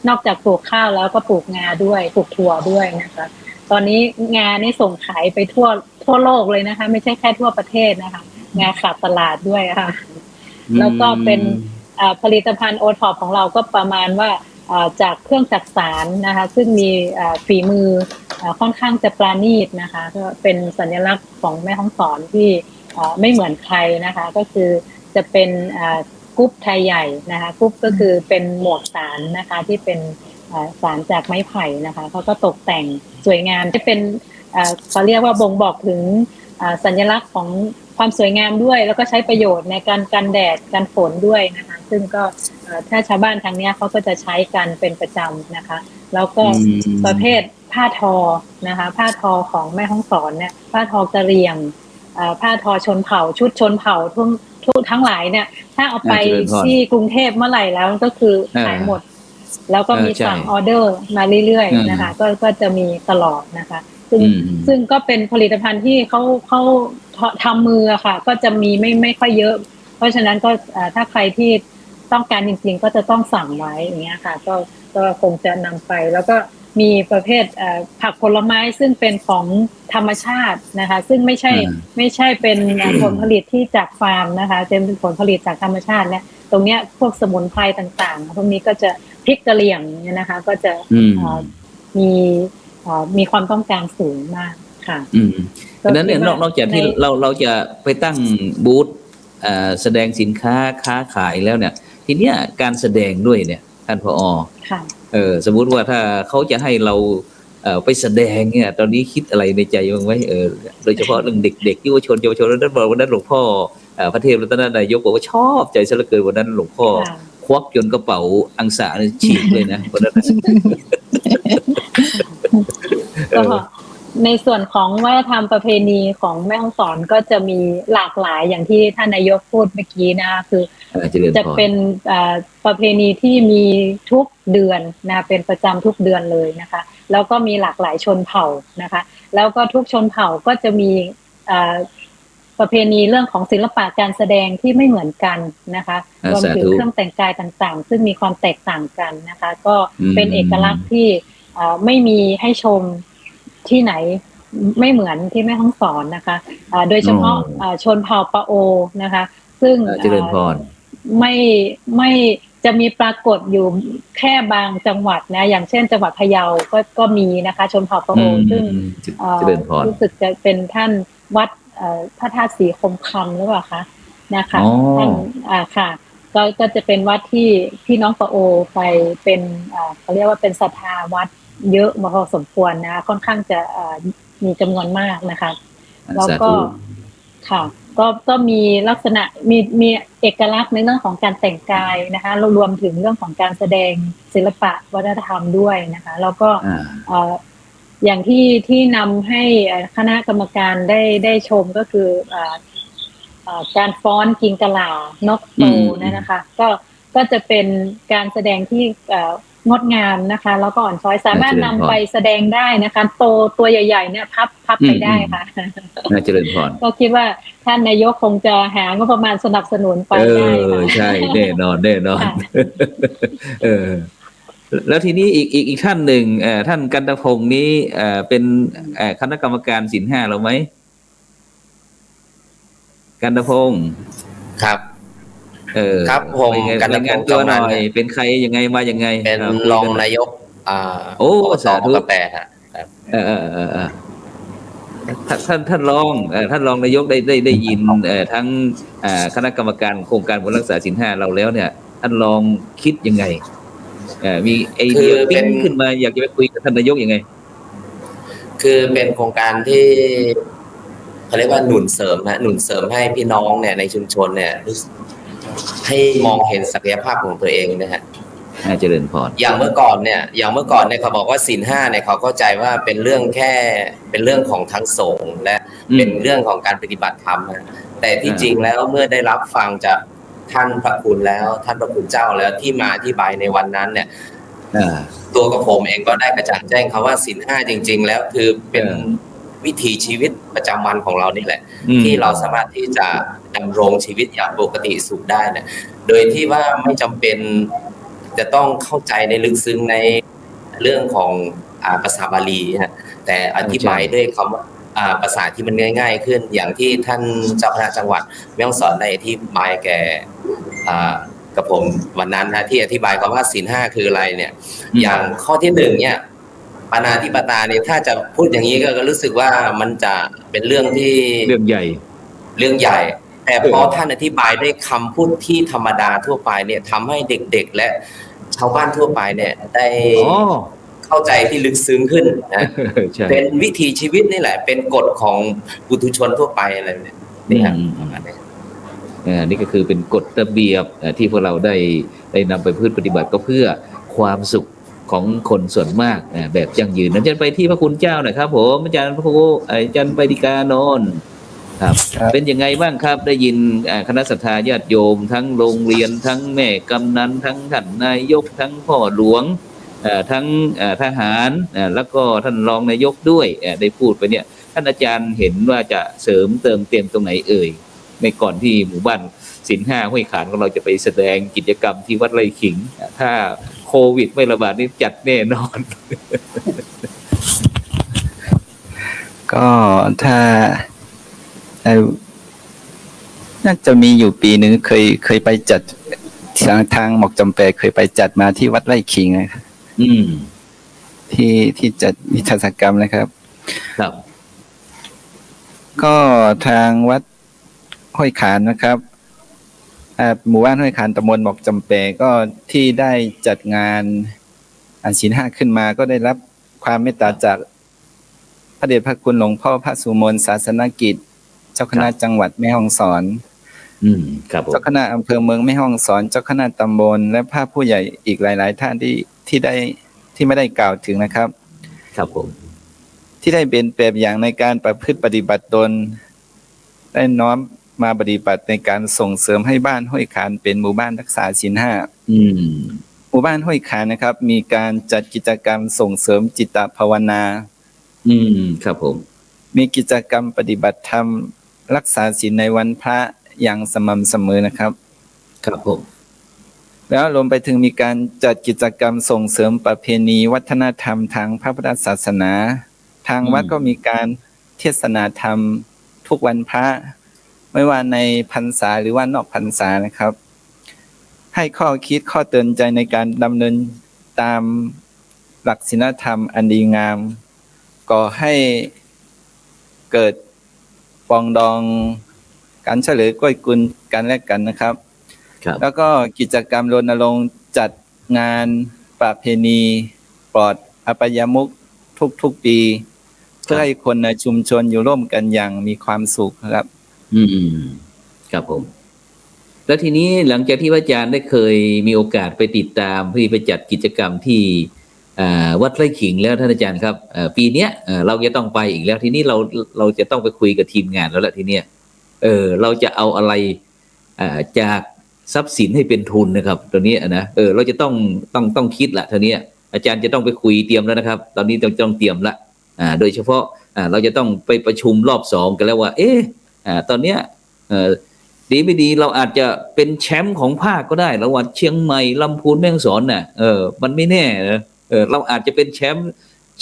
Speaker 4: นอกจากปลูกข้าวแล้วก็ปลูกงาด้วยปลูกถั่วด้วยนะคะตอนนี้งานี่ส่งขายไปทั่วโลกเลยนะคะไม่ใช่แค่ทั่วประเทศนะคะงาขาดตลาดด้วยค่ะแล้วก็เป็นผลิตภัณฑ์โอท็อปของเราก็ประมาณว่าจากเครื่องจักสานนะคะซึ่งมีฝีมือค่อนข้างจะปราณีตนะคะก็เป็นสัญลักษณ์ของแม่ฮ่องสอนที่ไม่เหมือนใครนะคะก็คือจะเป็นกุ๊บไทยใหญ่นะคะกุ๊บก็คือเป็นหมวกสารนะคะที่เป็นสารจากไม้ไผ่นะคะเขาก็ตกแต่งสวยงามที่เป็นเขาเรียกว่าบ่งบอกถึงสัญลักษณ์ของความสวยงามด้วยแล้วก็ใช้ประโยชน์ในการกันแดดกันฝนด้วยนะคะซึ่งก็ถ้าชาวบ้านทางนี้เขาก็จะใช้กันเป็นประจำนะคะแล้วก็ประเภท ผ้าทอนะคะผ้าทอของแม่ฮ่องสอนเนี่ยผ้าทอกะเหรี่ยงผ้าทอชนเผ่าชุดชนเผ่าทุกทั้งหลายเนี่ยถ้าเอาไปที่กรุงเทพเมื่อไหร่แล้วก็คือขายหมดแล้วก็มีสั่งออเดอร์มาเรื่อยๆนะคะก็จะมีตลอดนะคะซึ่งก็เป็นผลิตภัณฑ์ที่เขาทำมือค่ะก็จะมีไม่ค่อยเยอะเพราะฉะนั้นก็ถ้าใครที่ต้องการจริงๆก็จะต้องสั่งไว้อย่างเงี้ยค่ะก็คงจะนำไปแล้วก็มีประเภทผักผลไม้ซึ่งเป็นของธรรมชาตินะคะซึ่งไม่ใช่เป็นผลผลิตที่จากฟาร์มนะคะเป็นผลผลิตจากธรรมชาติเนี่ยตรงเนี้ยพวกสมุนไพรต่างๆพวกนี้ก็จะพริกกะเหรี่ยงเนี่ยนะคะก็จะมีความต้องการสูงมากค่ะ
Speaker 1: ดังนั้นเนี่ยนอกจากที่เราจะไปตั้งบูธแสดงสินค้าค้าขายแล้วเนี่ยทีเนี้ยการแสดงด้วยเนี่ยท่านผอ.
Speaker 4: ค่ะ
Speaker 1: สมมุติว่าถ้าเขาจะให้เราไปแสดงเนี่ยตอนนี้คิดอะไรในใจบ้างไหมโดยเฉพาะเรื่องเด็กๆเยาวชนแล้วนั้นบอกวันนั้นหลวงพ่อพระเทพรัตนนายกบอกว่าชอบใจซะเหลือเกินวันนั้นหลวงพ่อควักจนกระเป๋าอังสาฉีกเลยนะวันนั้น
Speaker 4: ก็ในส่วนของวัฒนธรรมประเพณีของแม่ฮ่องสอนก็จะมีหลากหลายอย่างที่ท่านนายกพูดเมื่อกี้นะคะคือจะเป็นประเพณีที่มีทุกเดือนนะเป็นประจำทุกเดือนเลยนะคะแล้วก็มีหลากหลายชนเผ่านะคะแล้วก็ทุกชนเผ่าก็จะมีประเพณีเรื่องของศิลปะการแสดงที่ไม่เหมือนกันนะคะรวมถึงเครื่องแต่งกายต่างๆซึ่งมีความแตกต่างกันนะคะก็เป็นเอกลักษณ์ที่ไม่มีให้ชมที่ไหนไม่เหมือนที่แม่ฮ่องสอนนะคะโดยเฉพาะชนเผ่าปะโอนะคะซึ่งไม่จะมีปรากฏอยู่แค่บางจังหวัดนะอย่างเช่นจังหวัดพะเยาก็มีนะคะชนเผ่าปะโอซึ่งรู้สึกจะเป็นท่านวัดพระธาตุศรีคมคำหรือเปล่าคะนะคะท่านค่ะก็จะเป็นวัดที่พี่น้องปะโอไปเป็นเขาเรียกว่าเป็นศรัทธาวัดเยอะพอสมควรนะค่อนข้างจะมีจำนวนมากนะคะแล้วก็ค่ะก็มีลักษณะมีเอกลักษณ์ในเรื่องของการแต่งกายนะคะรวมถึงเรื่องของการแสดงศิลปะวัฒนธรรมด้วยนะคะแล้วก็อย่างที่นำให้คณะกรรมการได้ชมก็คือการฟ้อนกิงกะลานกโตนะคะก็จะเป็นการแสดงที่งดงามนะคะแล้วก็อ่อนช้อยสามารถนำไปแสดงได้นะคะตัวใหญ่ๆเนี่ยพับไปได้ค่ะ
Speaker 1: น่าเจริญพร
Speaker 4: ก็คิดว่าท่านนายกคงจะหางบประมาณสนับสนุนไปได้
Speaker 1: ใช่แน่นอนแล้วทีนี้อีกท่านหนึ่งท่านกันตพงศ์นี้เป็นคณะกรรมการศีลห้าเราไหมกันตพงศ์
Speaker 8: ครับครับผม
Speaker 1: กันตพงศ์ตัวหน่อยเป็นใครยังไงมายังไง
Speaker 8: เป็นรองนายก
Speaker 1: โอ้สาธุ
Speaker 8: กาแฟครับ
Speaker 1: ท่านรองนายกได้ยินทั้งคณะกรรมการโครงการบำรุงรักษาศีลห้าเราแล้วเนี่ยท่านรองคิดยังไงมีไอเดียปิ้งขึ้นมาอยากจะไปคุยกับท่านนายกยังไง
Speaker 8: คือเป็นโครงการที่เขาเรียกว่าหนุนเสริมให้พี่น้องเนี่ยในชุมชนเนี่ยให้มองเห็นศักยภาพของตัวเองนะฮะ
Speaker 1: เจริญพร
Speaker 8: อย่างเมื่อก่อนเนี่ยเขาบอกว่าศีลห้าเนี่ยเขาเข้าใจว่าเป็นเรื่องของทั้งสงฆ์และเป็นเรื่องของการปฏิบัติธรรมนะแต่ที่จริงแล้วเมื่อได้รับฟังจากท่านพระคุณเจ้าแล้วที่มาอธิบายในวันนั้นเนี่ยตัวกับผมเองก็ได้กระจ่างแจ้งคำว่าศีลห้าจริงๆแล้วคือเป็นวิถีชีวิตประจำวันของเรานี่แหละที่เราสามารถที่จะดำรงชีวิตอย่างปกติสุขได้นะโดยที่ว่าไม่จำเป็นจะต้องเข้าใจในลึกซึ้งในเรื่องของภาษาบาลีนะแต่อธิบายด้วยคำภาษาที่มันง่ายๆขึ้นอย่างที่ท่านเจ้าคณะจังหวัดแม่ฮ่องสอนได้อธิบายแก่กับผมวันนั้นนะที่อธิบายคำว่าศีลห้าคืออะไรเนี่ยอย่างข้อที่หนึ่งเนี่ยปาณาติปาตาเนี่ยถ้าจะพูดอย่างนี้ก็รู้สึกว่ามันจะเป็นเรื่องที่
Speaker 1: เรื่องใหญ่
Speaker 8: แต่พอท่านอธิบายด้วยคำพูดที่ธรรมดาทั่วไปเนี่ยทำให้เด็กๆและชาวบ้านทั่วไปเนี่ยได้เข้าใจที่ลึกซึ้งขึ้นนะเป็นวิถีชีวิตนี่แหละเป็นกฎของปุถุชนทั่วไปอะไรเนี่ยนี่ครับ
Speaker 1: นี่ก็คือเป็นกฎระเบียบที่พวกเราได้นำไปปฏิบัติก็เพื่อความสุข ของคนส่วนมากแบบยั่งยืนอาจารย์ไปที่พระคุณเจ้าหน่อยครับผมอาจารย์พระครูอาจารย์ไปดิกานนท์ครับ เป็นยังไงบ้างครับได้ยินคณะศรัทธาญาติโยมทั้งโรงเรียนทั้งแม่กำนันทั้งท่านนายกทั้งพ่อหลวงทั้งทหารแล้วก็ท่านรองนายกด้วยได้พูดไปเนี่ยท่านอาจารย์เห็นว่าจะเสริมเติมเต็มตรงไหนเอ่ยในก่อนที่หมู่บ้านศีลห้าห้วยขานของเราจะไปแสดงกิจกรรมที่วัดไร่ขิงถ้าโควิดไม่ระบาดนี่จัดแน่นอน
Speaker 2: ก็ถ้าน่าจะมีอยู่ปีหนึ่งเคยไปจัดทางหมอกจำปาเคยไปจัดมาที่วัดไร่ขิงนะครับที่จัดนิทรรศกรรมนะครับ
Speaker 1: ครับ
Speaker 2: ก็ทางวัดห้วยขานนะครับหมู่บ้านห้วยขานตำบลหมอกจำปาก็ที่ได้จัดงานศีลห้าขึ้นมาก็ได้รับความเมตตาจากพระเดชพระคุณหลวงพ่อพระสุมนศาสนกิจเจ้าคณะจังหวัดแม่ฮ่องสอน
Speaker 1: ครับ
Speaker 2: เจ้าคณะอำเภอเมืองแม่ฮ่องสอนเจ้าคณะตำบลและพระผู้ใหญ่อีกหลายๆท่านที่ไม่ได้กล่าวถึงนะครับ
Speaker 1: ครับผม
Speaker 2: ที่ได้เป็นแบบอย่างในการประพฤติปฏิบัติตนได้น้อมมาปฏิบัติในการส่งเสริมให้บ้านห้วยขานเป็นหมู่บ้านรักษาศีลห้าหมู่บ้านห้วยขานนะครับมีการจัดกิจกรรมส่งเสริมจิตภาวนา
Speaker 1: ครับผม
Speaker 2: มีกิจกรรมปฏิบัติธรรมรักษาศีลในวันพระอย่างสม่ำเสมอนะครับ
Speaker 1: ครับผม
Speaker 2: แล้วรวมไปถึงมีการจัดกิจกรรมส่งเสริมประเพณีวัฒนธรรมทางพระพุทธศาสนาทางวัดก็มีการเทศนาธรรมทุกวันพระไม่ว่าในพรรษาหรือว่านอกพรรษานะครับให้ข้อคิดข้อเตือนใจในการดำเนินตามหลักศีลธรรมอันดีงามก่อให้เกิดปองดองการช่วยเหลือก้อยกุลกันและกันนะครับแล้วก็กิจกรรมรณรงค์จัดงานประเพณีปลอดอบายมุขทุกปีเพื่อให้คนในชุมชนอยู่ร่วมกันอย่างมีความสุขครับ
Speaker 1: ครับผมแล้วทีนี้หลังจากที่พระอาจารย์ได้เคยมีโอกาสไปติดตามที่ไปจัดกิจกรรมที่วัดไร่ขิงแล้วท่านอาจารย์ครับปีเนี้ยเราจะต้องไปอีกแล้วทีนี้เราจะต้องไปคุยกับทีมงานแล้วแหละทีเนี้ยเราจะเอาอะไรจากทรัพย์สินให้เป็นทุนนะครับตัวนี้นะเราจะต้องคิดละทีนี้อาจารย์จะต้องไปคุยเตรียมแล้วนะครับตอนนี้ต้องเตรียมละโดยเฉพาะเราจะต้องไปประชุมรอบ2กันแล้วว่าตอนเนี้ยดีไม่ดีเราอาจจะเป็นแชมป์ของภาคก็ได้ระหว่างเชียงใหม่ลำพูนแม่ฮ่องสอนน่ะมันไม่แน่นะเราอาจจะเป็นแชมป์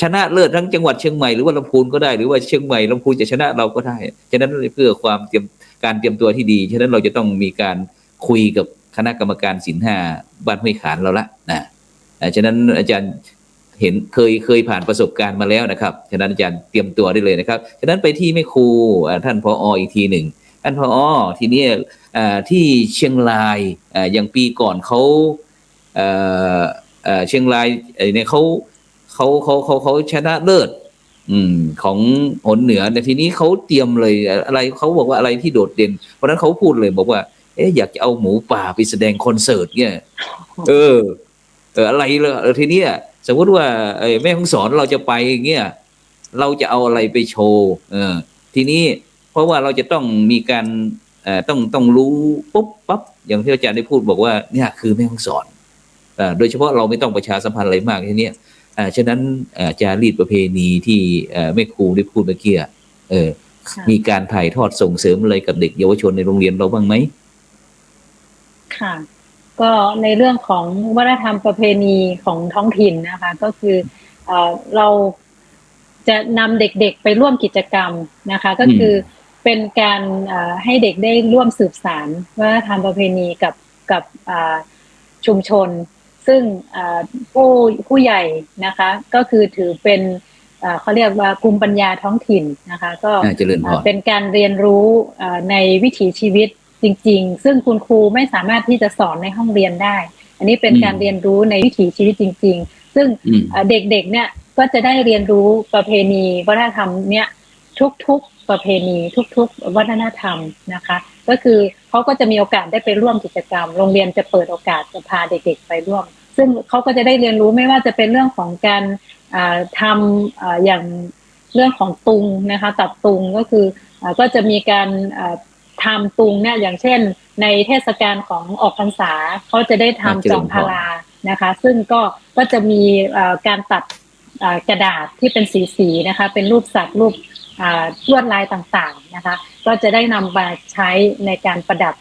Speaker 1: ชนะเลิศทั้งจังหวัดเชียงใหม่หรือว่าลำพูนก็ได้หรือว่าเชียงใหม่ลำพูนจะชนะเราก็ได้ฉะนั้นเพื่อความการเตรียมตัวที่ดีฉะนั้นเราจะต้องมีการคุยกับคณะกรรมการศีลห้าบ้านห้วยขานเราละนะฉะนั้นอาจารย์เห็นเคยผ่านประสบการณ์มาแล้วนะครับฉะนั้นอาจารย์เตรียมตัวได้เลยนะครับฉะนั้นไปที่แม่ครูท่านผอ.อีกทีหนึ่งท่านผอ.ทีนี้ที่เชียงรายอย่างปีก่อนเขาเชียงรายเนี่ยเขาชนะเลิศของหนเหนือในทีนี้เขาเตรียมเลยอะไรเขาบอกว่าอะไรที่โดดเด่นเพราะนั้นเขาพูดเลยบอกว่าอยากจะเอาหมูป่าไปแสดงคอนเสิร์ตเนี่ยอะไรเลยทีนี้สมมติว่าแม่ฮ่องสอนเราจะไปอย่างเงี้ยเราจะเอาอะไรไปโชว์ทีนี้เพราะว่าเราจะต้องมีการต้องรู้ปุ๊บปั๊บอย่างที่อาจารย์ได้พูดบอกว่าเนี่ยคือแม่ฮ่องสอนโดยเฉพาะเราไม่ต้องประชาสัมพันธ์อะไรมากทีนี้ฉะนั้นจารีตประเพณีที่แม่ครูได้พูดเมื่อกี้มีการถ่ายทอดส่งเสริมอะไรกับเด็กเยาวชนในโรงเรียนเราบ้างไหม
Speaker 4: ค่ะก็ในเรื่องของวัฒนธรรมประเพณีของท้องถิ่นนะคะก็คือเราจะนำเด็กๆไปร่วมกิจกรรมนะคะก็คือเป็นการให้เด็กได้ร่วมสืบสานวัฒนธรรมประเพณีกับชุมชนซึ่งผู้ใหญ่นะคะก็คือถือเป็นเขาเรียกว่าภูมิปัญญาท้องถิ่นนะคะก็เป็นการเรียนรู้ในวิถีชีวิตจริงๆซึ่งคุณครูไม่สามารถที่จะสอนในห้องเรียนได้อันนี้เป็นการเรียนรู้ในวิถีชีวิตจริงๆซึ่งเด็กๆเนี่ยก็จะได้เรียนรู้ประเพณีวัฒนธรรมเนี่ยทุกๆประเพณีทุกๆวัฒนธรรมนะคะก็คือเขาก็จะมีโอกาสได้ไปร่วมกิจกรรมโรงเรียนจะเปิดโอกาสจะพาเด็กๆไปร่วม ซึ่งเขาก็จะได้เรียนรู้ไม่ว่าจะเป็นเรื่องของการทำอย่างเรื่องของตุงนะคะตัดตุงก็คือก็จะมีการทำตุงเนี่ยอย่างเช่นในเทศกาลของออกพรรษาเขาจะได้ทำจองพารานะคะซึ่งก็จะมีการตัดกระดาษที่เป็นสีนะคะเป็นรูปสัตว์รูปลวดลายต่างๆนะคะก็จะได้นำมาใช้ในการประดับ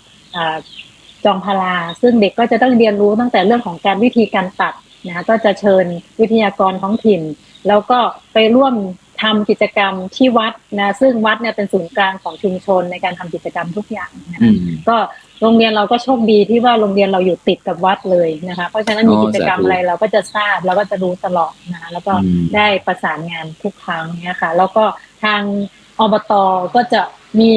Speaker 4: จองพาราซึ่งเด็กก็จะต้องเรียนรู้ตั้งแต่เรื่องของการวิธีการตัดนะคะก็จะเชิญวิทยากรท้องถิ่นแล้วก็ไปร่วมทำกิจกรรมที่วัดนะซึ่งวัดเนี่ยเป็นศูนย์กลางของชุมชนในการทำกิจกรรมทุกอย่างนะคะก็โรงเรียนเราก็โชคดีที่ว่าโรงเรียนเราอยู่ติดกับวัดเลยนะคะเพราะฉะนั้นมีกิจกรรมอะไรเราก็จะทราบแล้วก็จะรู้ตลอดนะคะแล้วก็ได้ประสานงานทุกครั้งเนี่ยค่ะแล้วก็ทางอบต.ก็จะมี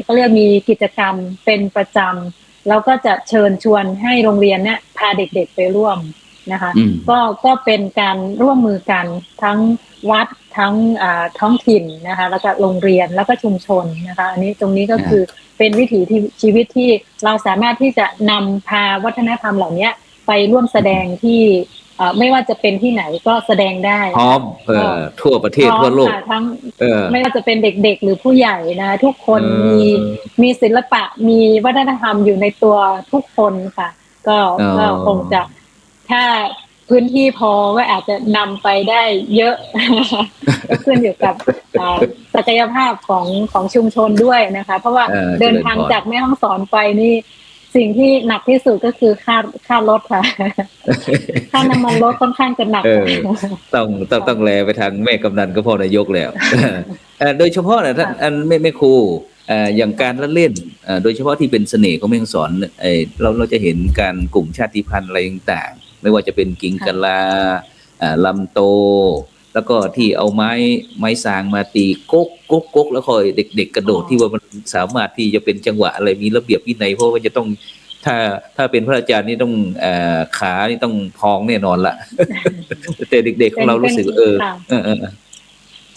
Speaker 4: เขาเรียกมีกิจกรรมเป็นประจำแล้วก็จะเชิญชวนให้โรงเรียนเนี่ยพาเด็กๆไปร่วมนะคะก็เป็นการร่วมมือกันทั้งวัดทั้งท้องถิ่นนะคะแล้วก็โรงเรียนแล้วก็ชุมชนนะคะอันนี้ตรงนี้ก็คือเป็นวิถีชีวิตที่เราสามารถที่จะนำพาวัฒนธรรมเหล่านี้ไปร่วมแสดงที่ไม่ว่าจะเป็นที่ไหนก็แสดงได้
Speaker 1: พร้อมทั่วประเทศทั่วโลก
Speaker 4: ทั้งไม่ว่าจะเป็นเด็กๆหรือผู้ใหญ่นะทุกคนมีศิลปะมีวัฒนธรรมอยู่ในตัวทุกคนค่ะก็คงจะถ้าพื้นที่พอก็อาจจะนำไปได้เยอะก็ขึ้นอยู่กับศักยภาพของชุมชนด้วยนะคะเพราะว่าเดินทางจากแม่ฮ่องสอนไปนี่สิ่งที่หนักที่สุดก็คือค่ารถค่ะ ค่าน้ำมันรถค่อนข้างจะหนัก
Speaker 1: ต้องแลไปทางแม่กำนันก็พอนายกแล้วโดยเฉพาะนะท่านแม่ครูอย่างการละเล่นโดยเฉพาะที่เป็นเสน่ห์ของแม่ฮ่องสอนเราจะเห็นการกลุ่มชาติพันธุ์อะไรต่างๆไม่ว่าจะเป็นกิ่งกะลาลำโตแล้วก็ที่เอาไม้สางมาตีก๊กแล้วคอยเด็กๆกระโดดที่ว่ามันสามารถที่จะเป็นจังหวะอะไรมีระเบียบวินัยเพราะว่าจะต้องถ้าเป็นพระอาจารย์นี่ต้องขานี่ต้องพองแน่นอนละ แต่เด็กๆของเรารู้สึก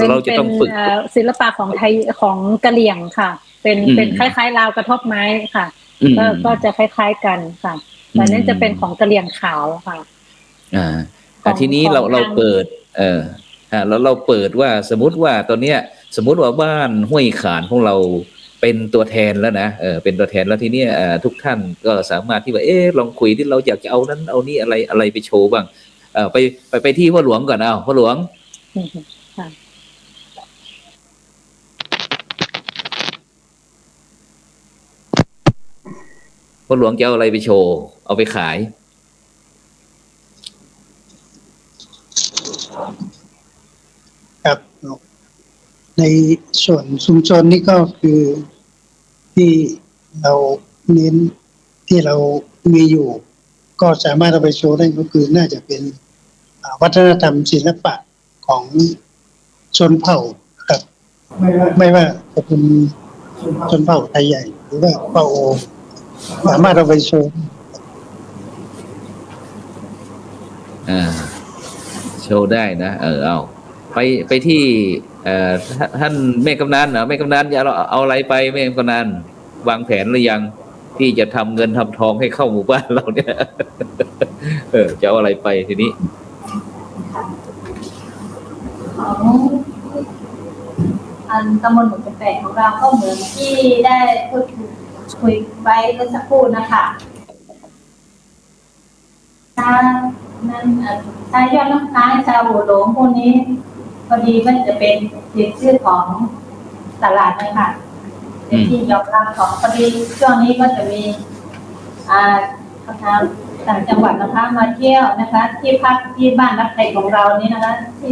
Speaker 1: เราจะต้องฝึก
Speaker 4: ศิลปะของไทยของกะเหรี่ยงค่ะเป็นคล้ายๆราวกระทบไม้ค่ะก็จะคล้ายๆกันค่ะแต่นั่นจะเป็นของกะเหรี่ยงขาวค่ะ
Speaker 1: ทีนี้เราเปิดเราเปิดว่าสมมติว่าตอนเนี้ยสมมติว่าบ้านห้วยขานของเราเป็นตัวแทนแล้วนะเป็นตัวแทนแล้วทีนี้ทุกท่านก็สามารถที่ว่าลองคุยที่เราอยากจะเอานั้นเอานี่อะไรไปโชว์บ้างไปที่พ่อหลวงก่อนพ่อหลวงพ่อหลวงจะเอาอะไรไปโชว์เอาไปขาย
Speaker 3: ครับในส่วนชุมชนนี่ก็คือที่เราเน้นที่เรามีอยู่ก็สามารถเอาไปโชว์ได้ก็คือน่าจะเป็นวัฒนธรรมศิลปะของชนเผ่าครับไม่ว่าจะเป็นชนเผ่าไทยใหญ่หรือว่าเผ่าโอสามารถเอาไปโชว์
Speaker 1: โชว์ได้นะเอาไปที่ท่านแม่กำนันแม่กำนันจะเอาอะไรไปแม่กำนันวางแผนหรือยังที่จะทำเงินทำทองให้เข้าหมู่บ้านเราเนี่ยจะเอาอะไรไปทีนี้
Speaker 5: ของตำบลหมู่แปดของเราก็เหมือนที่ได้พูดคุยไว้เมื่อสักครู่นะคะถ้ายอดลูกค้าชาวหัวหลงพวกนี้พอดีมันจะเป็นชื่อของตลาดนะคะเป็นที่ยอมรับของพอดีช่วงนี้ก็จะมีต่างจังหวัดนะคะมาเที่ยวนะคะที่พักที่บ้านรักไทยของเรานี้นะคะที่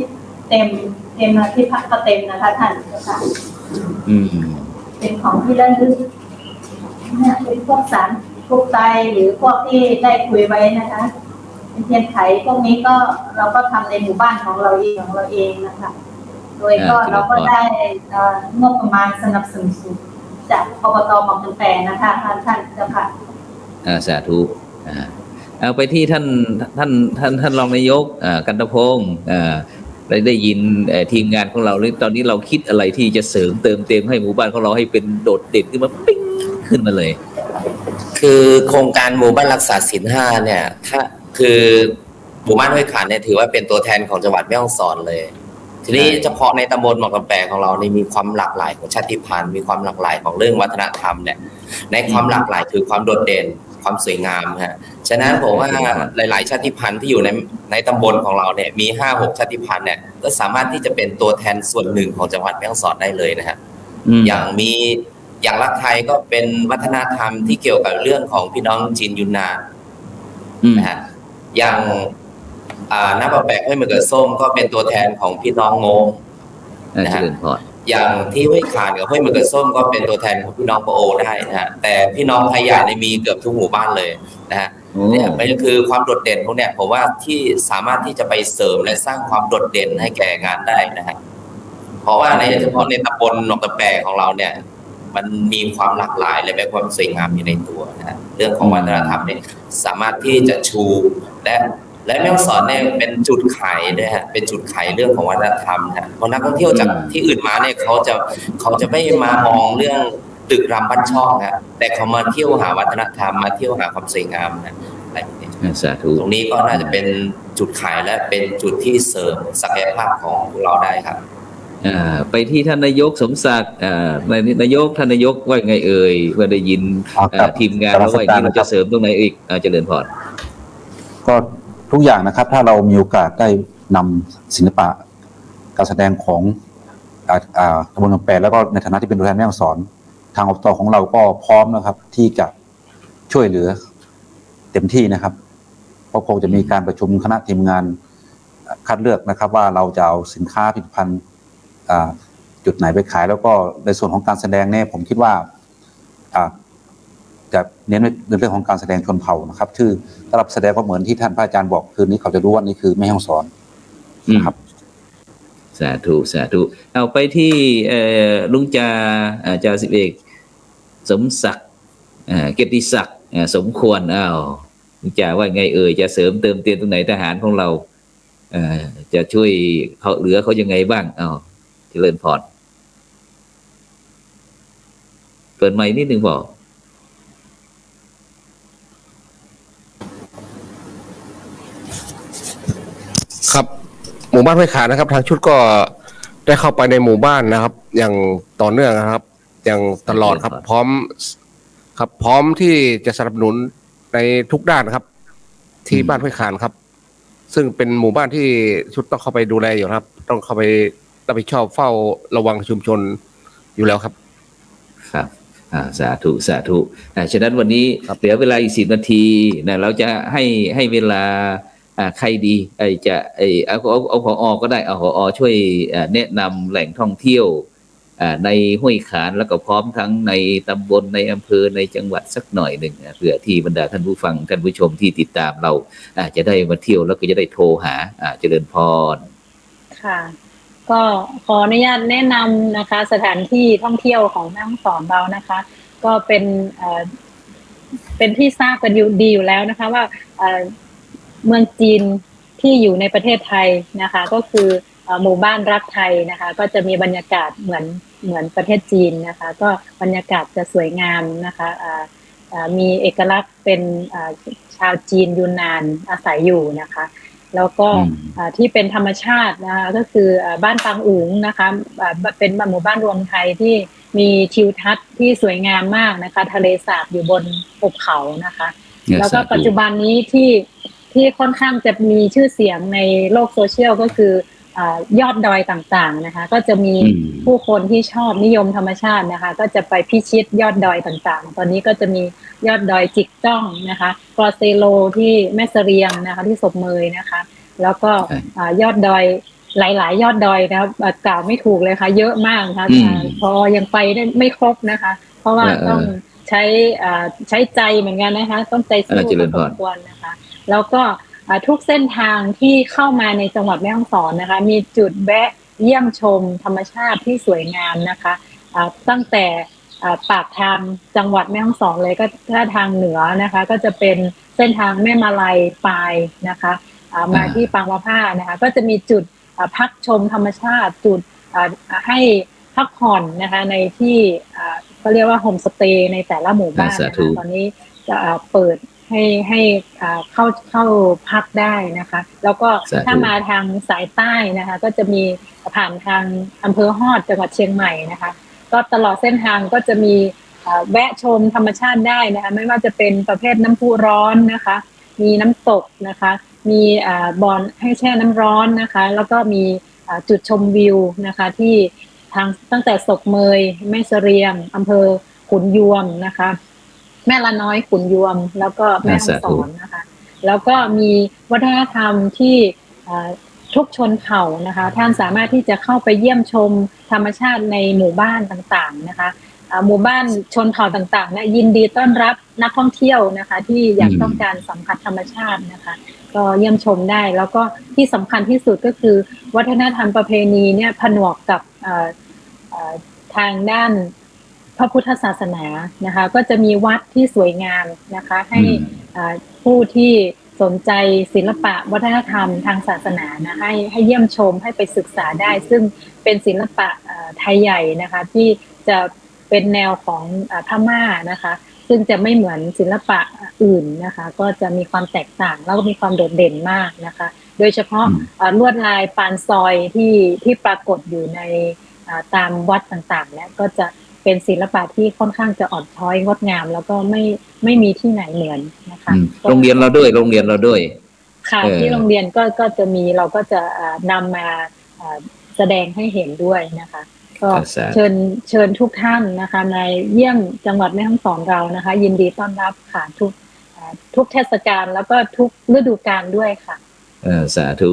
Speaker 5: เต็มมาที่พักก็เต็มนะคะท่านค่ะเป็นของที่ระลึกเนี่ยเป็นพวกสารพวกไตหรือพวกที่ได้คุยไว้นะคะเป็นเทียนไขพวกนี้ก็เราก็ทำในหมู่บ้านของเราเองนะคะโดยก็เราก็ได้งบประมาณสนับสนุนจากอบต.หม่อมแปงนะคะท่านเจ้าค่ะ
Speaker 1: สาธุเอาไปที่ท่านรองนายกกันตพงศ์ได้ยินทีมงานของเราตอนนี้เราคิดอะไรที่จะเสริมเติมเต็มให้หมู่บ้านของเราให้เป็นโดดเด่นขึ้นมาปิ๊งขึ้นมาเลย
Speaker 8: คือโครงการหมู่บ้านรักษาศีล 5เนี่ยถ้า คือหมู่บ้านห้วยขาเนี่ยถือว่าเป็นตัวแทนของจังหวัดแม่ฮ่องสอนเลยทีนี้เฉพาะในตำบลหมอกกำแปงของเราเนี่ยมีความหลากหลายของชาติพันธุ์มีความหลากหลายของเรื่องวัฒนธรรมเนี่ยในความหลากหลายคือความโดดเด่นความสวยงามฮะฉะนั้นผมว่าหลายๆชาติพันธุ์ที่อยู่ในตำบลของเราเนี่ยมี 5-6 ชาติพันธุ์เนี่ยก็สามารถที่จะเป็นตัวแทนส่วนหนึ่งของจังหวัดแม่ฮ่องสอนได้เลยนะฮะอย่างรักไทยก็เป็นวัฒนธรรมที่เกี่ยวกับเรื่องของพี่น้องจีนยูนนานนะฮะอย่างน้ำปลาแปกห้วยมะเขือส้มก็เป็นตัวแทนของพี่น้องโงงนะฮะอย่างที่ห้วยขาดกับห้วยมะเขือส้มก็เป็นตัวแทนของพี่น้องปะโอได้นะฮะแต่พี่น้องไทยใหญ่ในมีเกือบทุกหมู่บ้านเลยนะฮะเนี่ยมันก็คือความโดดเด่นพวกเนี้ยผมว่าที่สามารถที่จะไปเสริมและสร้างความโดดเด่นให้แก่งานได้นะฮะเพราะว่าเฉพาะในตำบลหนองตะแปงของเราเนี่ยมันมีความหลากหลายและมีความสวยงามอยู่ในตัวนะฮะเรื่องของวัฒนธรรมเนี่ยสามารถที่จะชูและแม่ฮ่องสอนเนี่ยเป็นจุดขายด้วยฮะเป็นจุดขายเรื่องของวัฒนธรรมฮะเพราะนักท่องเที่ยวจากที่อื่นมาเนี่ยเขาจะไม่มามองเรื่องตึกรำบ้านช่องฮะแต่เขามาเที่ยวหาวัฒนธรรมมาเที่ยวหาความสวยงามนะอะไรแบบนี้ตรงนี้ก็น่าจะเป็นจุดขายและเป็นจุดที่เสริมศักยภาพของพวกเราได้ครับ
Speaker 1: ไปที่ท่านนายกสมศักดิ์นายกท่านนายกว่าไงเอ่ยว่าได้ยินทีมงานแล้วว่าอย่างนี้เราจะเสริมตรงไหนอีกเจริญพร
Speaker 6: ก็ทุกอย่างนะครับถ้าเรามีโอกาสได้นำศิลปะการแสดงของตำบลหนองแปงแล้วก็ในฐานะที่เป็นตัวแทนแม่ฮ่องสอนทางอบตของเราก็พร้อมนะครับที่จะช่วยเหลือเต็มที่นะครับเพราะคงจะมีการประชุมคณะทีมงานคัดเลือกนะครับว่าเราจะเอาสินค้าผลิตภัณฑ์จุดไหนไปขายแล้วก็ในส่วนของการแสดงเนี่ยผมคิดว่าจะเน้นในเรื่องของการแสดงชนเผ่านะครับชื่อสำหรับแสดงก็เหมือนที่ท่านพระอาจารย์บอกคืนนี้เขาจะรู้ว่านี่คือแม่ฮ่องสอนนะครับ
Speaker 1: สาธุเอาไปที่ลุงจ่าสิบเอกสมศักดิ์เกียรติศักดิ์สมควรลุงจ่าว่าไงเอ่ยจะเสริมเติมเต็มตรงไหนทหารของเราจะช่วยเขาเหลือเขายังไงบ้างเจริญพรเปิดไมค์นิดนึงพอ
Speaker 7: ครับหมู่บ้านห้วยขานะครับทางชุดก็ได้เข้าไปในหมู่บ้านนะครับอย่างต่อเนื่องนะครับอย่างตลอดครับพร้อมที่จะสนับสนุนในทุกด้านครับที่บ้านห้วยขาครับซึ่งเป็นหมู่บ้านที่ชุดต้องเข้าไปดูแลอยู่ครับต้องเข้าไปรับผิดชอบเฝ้าระวังชุมชนอยู่แล้วครับ
Speaker 1: ครับสาธุฉะนั้นวันนี้เหลือเวลาอีก10 นาทีนะเราจะให้เวลาใครดีจะเอาผอ.ก็ได้เอาผอ.ช่วยแนะนำแหล่งท่องเที่ยวในห้วยขานแล้วก็พร้อมทั้งในตำบลในอำเภอในจังหวัดสักหน่อยหนึ่งเพื่อที่บรรดาท่านผู้ฟังท่านผู้ชมที่ติดตามเราจะได้มาเที่ยวแล้วก็จะได้โทรหาเจริญพร
Speaker 4: ค่ะก็ขออนุญาตแนะนำนะคะสถานที่ท่องเที่ยวของแม่ฮ่องสอนเรานะคะก็เป็นที่ทราบกันดีอยู่แล้วนะคะว่าเมืองจีนที่อยู่ในประเทศไทยนะคะก็คือหมู่บ้านรักไทยนะคะก็จะมีบรรยากาศเหมือนประเทศจีนนะคะก็บรรยากาศจะสวยงามนะคะมีเอกลักษณ์เป็นชาวจีนยูนนานอาศัยอยู่นะคะแล้วก็ที่เป็นธรรมชาตินะคะก็คือบ้านปางอุ๋งนะคะเป็นหมู่บ้านรวมไทยที่มีทิวทัศน์ที่สวยงามมากนะคะทะเลสาบอยู่บนภูเขานะคะแล้วก็ปัจจุบันนี้ที่ค่อนข้างจะมีชื่อเสียงในโลกโซเชียลก็คือยอดดอยต่างๆนะคะก็จะมีผู้คนที่ชอบนิยมธรรมชาตินะคะก็จะไปพิชิตยอดดอยต่างๆตอนนี้ก็จะมียอดดอยจิกจ้องนะคะกอเซโลที่แม่เสรียงนะคะที่ศพเมยนะคะแล้วก็ยอดดอยหลายๆยอดดอยนะครับกล่าวไม่ถูกเลยค่ะเยอะมากนะคะพอยังไปได้ไม่ครบนะคะเพราะว่าต้องใช้ใจเหมือนกันนะคะต้องใจสู้พอสมควรนะคะแล้วก็ทุกเส้นทางที่เข้ามาในจังหวัดแม่ฮ่องสอนนะคะมีจุดแวะเยี่ยมชมธรรมชาติที่สวยงามนะคะตั้งแต่ปากทางจังหวัดแม่ฮ่องสอนเลยก็ถ้าทางเหนือนะคะก็จะเป็นเส้นทางแม่มาลัยปายนะคะมาที่ปางมะผ้านะคะก็จะมีจุดพักชมธรรมชาติจุดให้พักผ่อนนะคะในที่ก็เรียกว่าโฮมสเตย์ในแต่ละหมู่บ้านนะคะตอนนี้จะเปิด ให้เข้าพักได้นะคะ แล้วก็ถ้ามาทางสายใต้นะคะก็จะมีผ่านทางอำเภอฮอดจังหวัดเชียงใหม่นะคะก็ตลอดเส้นทางก็จะมีแวะชมธรรมชาติได้นะคะไม่ว่าจะเป็นประเภทน้ำพุร้อนนะคะมีน้ำตกนะคะมีบ่อนให้แช่น้ำร้อนนะคะแล้วก็มีจุดชมวิวนะคะที่ทางตั้งแต่ศกเมยแม่เสรียงอำเภอขุนยวมนะคะแม่ละน้อยขุนยวมแล้วก็แม่ฮ่องสอนนะคะแล้วก็มีวัฒนธรรมที่ทุกชนเผ่านะคะท่านสามารถที่จะเข้าไปเยี่ยมชมธรรมชาติในหมู่บ้านต่างๆนะคะหมู่บ้านชนเผ่าต่างๆนะยินดีต้อนรับนักท่องเที่ยวนะคะที่อยากต้องการสัมผัสธรรมชาตินะคะก็เยี่ยมชมได้แล้วก็ที่สำคัญที่สุดก็คือวัฒนธรรมประเพณีเนี่ยผนวกกับทางด้านพระพุทธศาสนานะคะก็จะมีวัดที่สวยงามนะคะให้ผู้ที่สนใจศิลปะวัฒนธรรมทางศาสนานะให้เยี่ยมชมให้ไปศึกษาได้ซึ่งเป็นศิลปะไทยใหญ่นะคะที่จะเป็นแนวของพม่านะคะซึ่งจะไม่เหมือนศิลปะอื่นนะคะก็จะมีความแตกต่างแล้วก็มีความโดดเด่นมากนะคะโดยเฉพาะลวดลายปานซอยที่ปรากฏอยู่ในตามวัดต่างๆเนี่ยก็จะเป็นศิลปะที่ค่อนข้างจะอ่อนช้อยงดงามแล้วก็ไม่มีที่ไหนเหมือนนะคะ
Speaker 1: โรงเรียนเราด้วย
Speaker 4: ค่ะที่โรงเรียนก็จะมีเราก็จะนำมาแสดงให้เห็นด้วยนะคะก็เชิญทุกท่านนะคะในเยี่ยมจังหวัดแม่ฮ่องสอนเรานะคะยินดีต้อนรับค่ะทุกเทศกาลแล้วก็ทุกฤดูกาลด้วยค่ะ
Speaker 1: สาธุ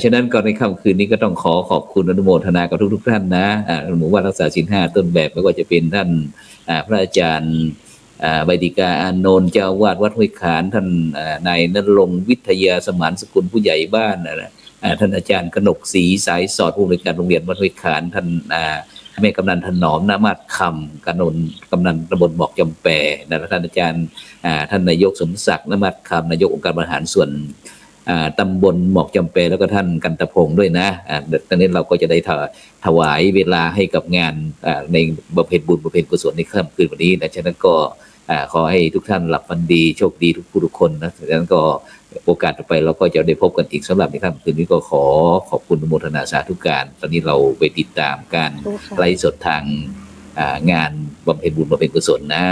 Speaker 1: ฉะนั้นก่อนในค่ำคืนนี้ก็ต้องขอบคุณอนุโมทนากับทุกท่านนะหมู่บ้านรักษาศีล 5ต้นแบบไม่ว่าจะเป็นท่านพระอาจารย์ใบดิกาอานนท์เจ้าวาดวัดห้วยขานท่านนายณรงค์วิทยาสมานสกุลผู้ใหญ่บ้านท่านอาจารย์กนกศรีสายสอดผู้อำนวยการโรงเรียนวัดห้วยขานท่านแม่กำนันถนอมนามาศคำกำนันตำบลบอกจำแปและท่านอาจารย์ท่านนายกสมศักดิ์นามาศคำนายกองค์การบริหารส่วนตำบลหมอกจำเปแล้วก็ท่านกันตะพงศ์ด้วยนะตอนนี้เราก็จะได้ถวายเวลาให้กับงานในบำเพ็ญบุญบำเพ็ญกุศลในค่ำคืนวันนี้นะฉะนั้นก็ขอให้ทุกท่านหลับฝันดีโชคดีทุกคนนะฉะนั้นก็โอกาสต่อไปเราก็จะได้พบกันอีกสำหรับในค่ำคืนนี้ก็ขอบคุณอนุโมทนาสาธุการตอนนี้เราไปติดตามการไลฟ์สดทางงานบำเพ็ญบุญบำเพ็ญกุศลนะ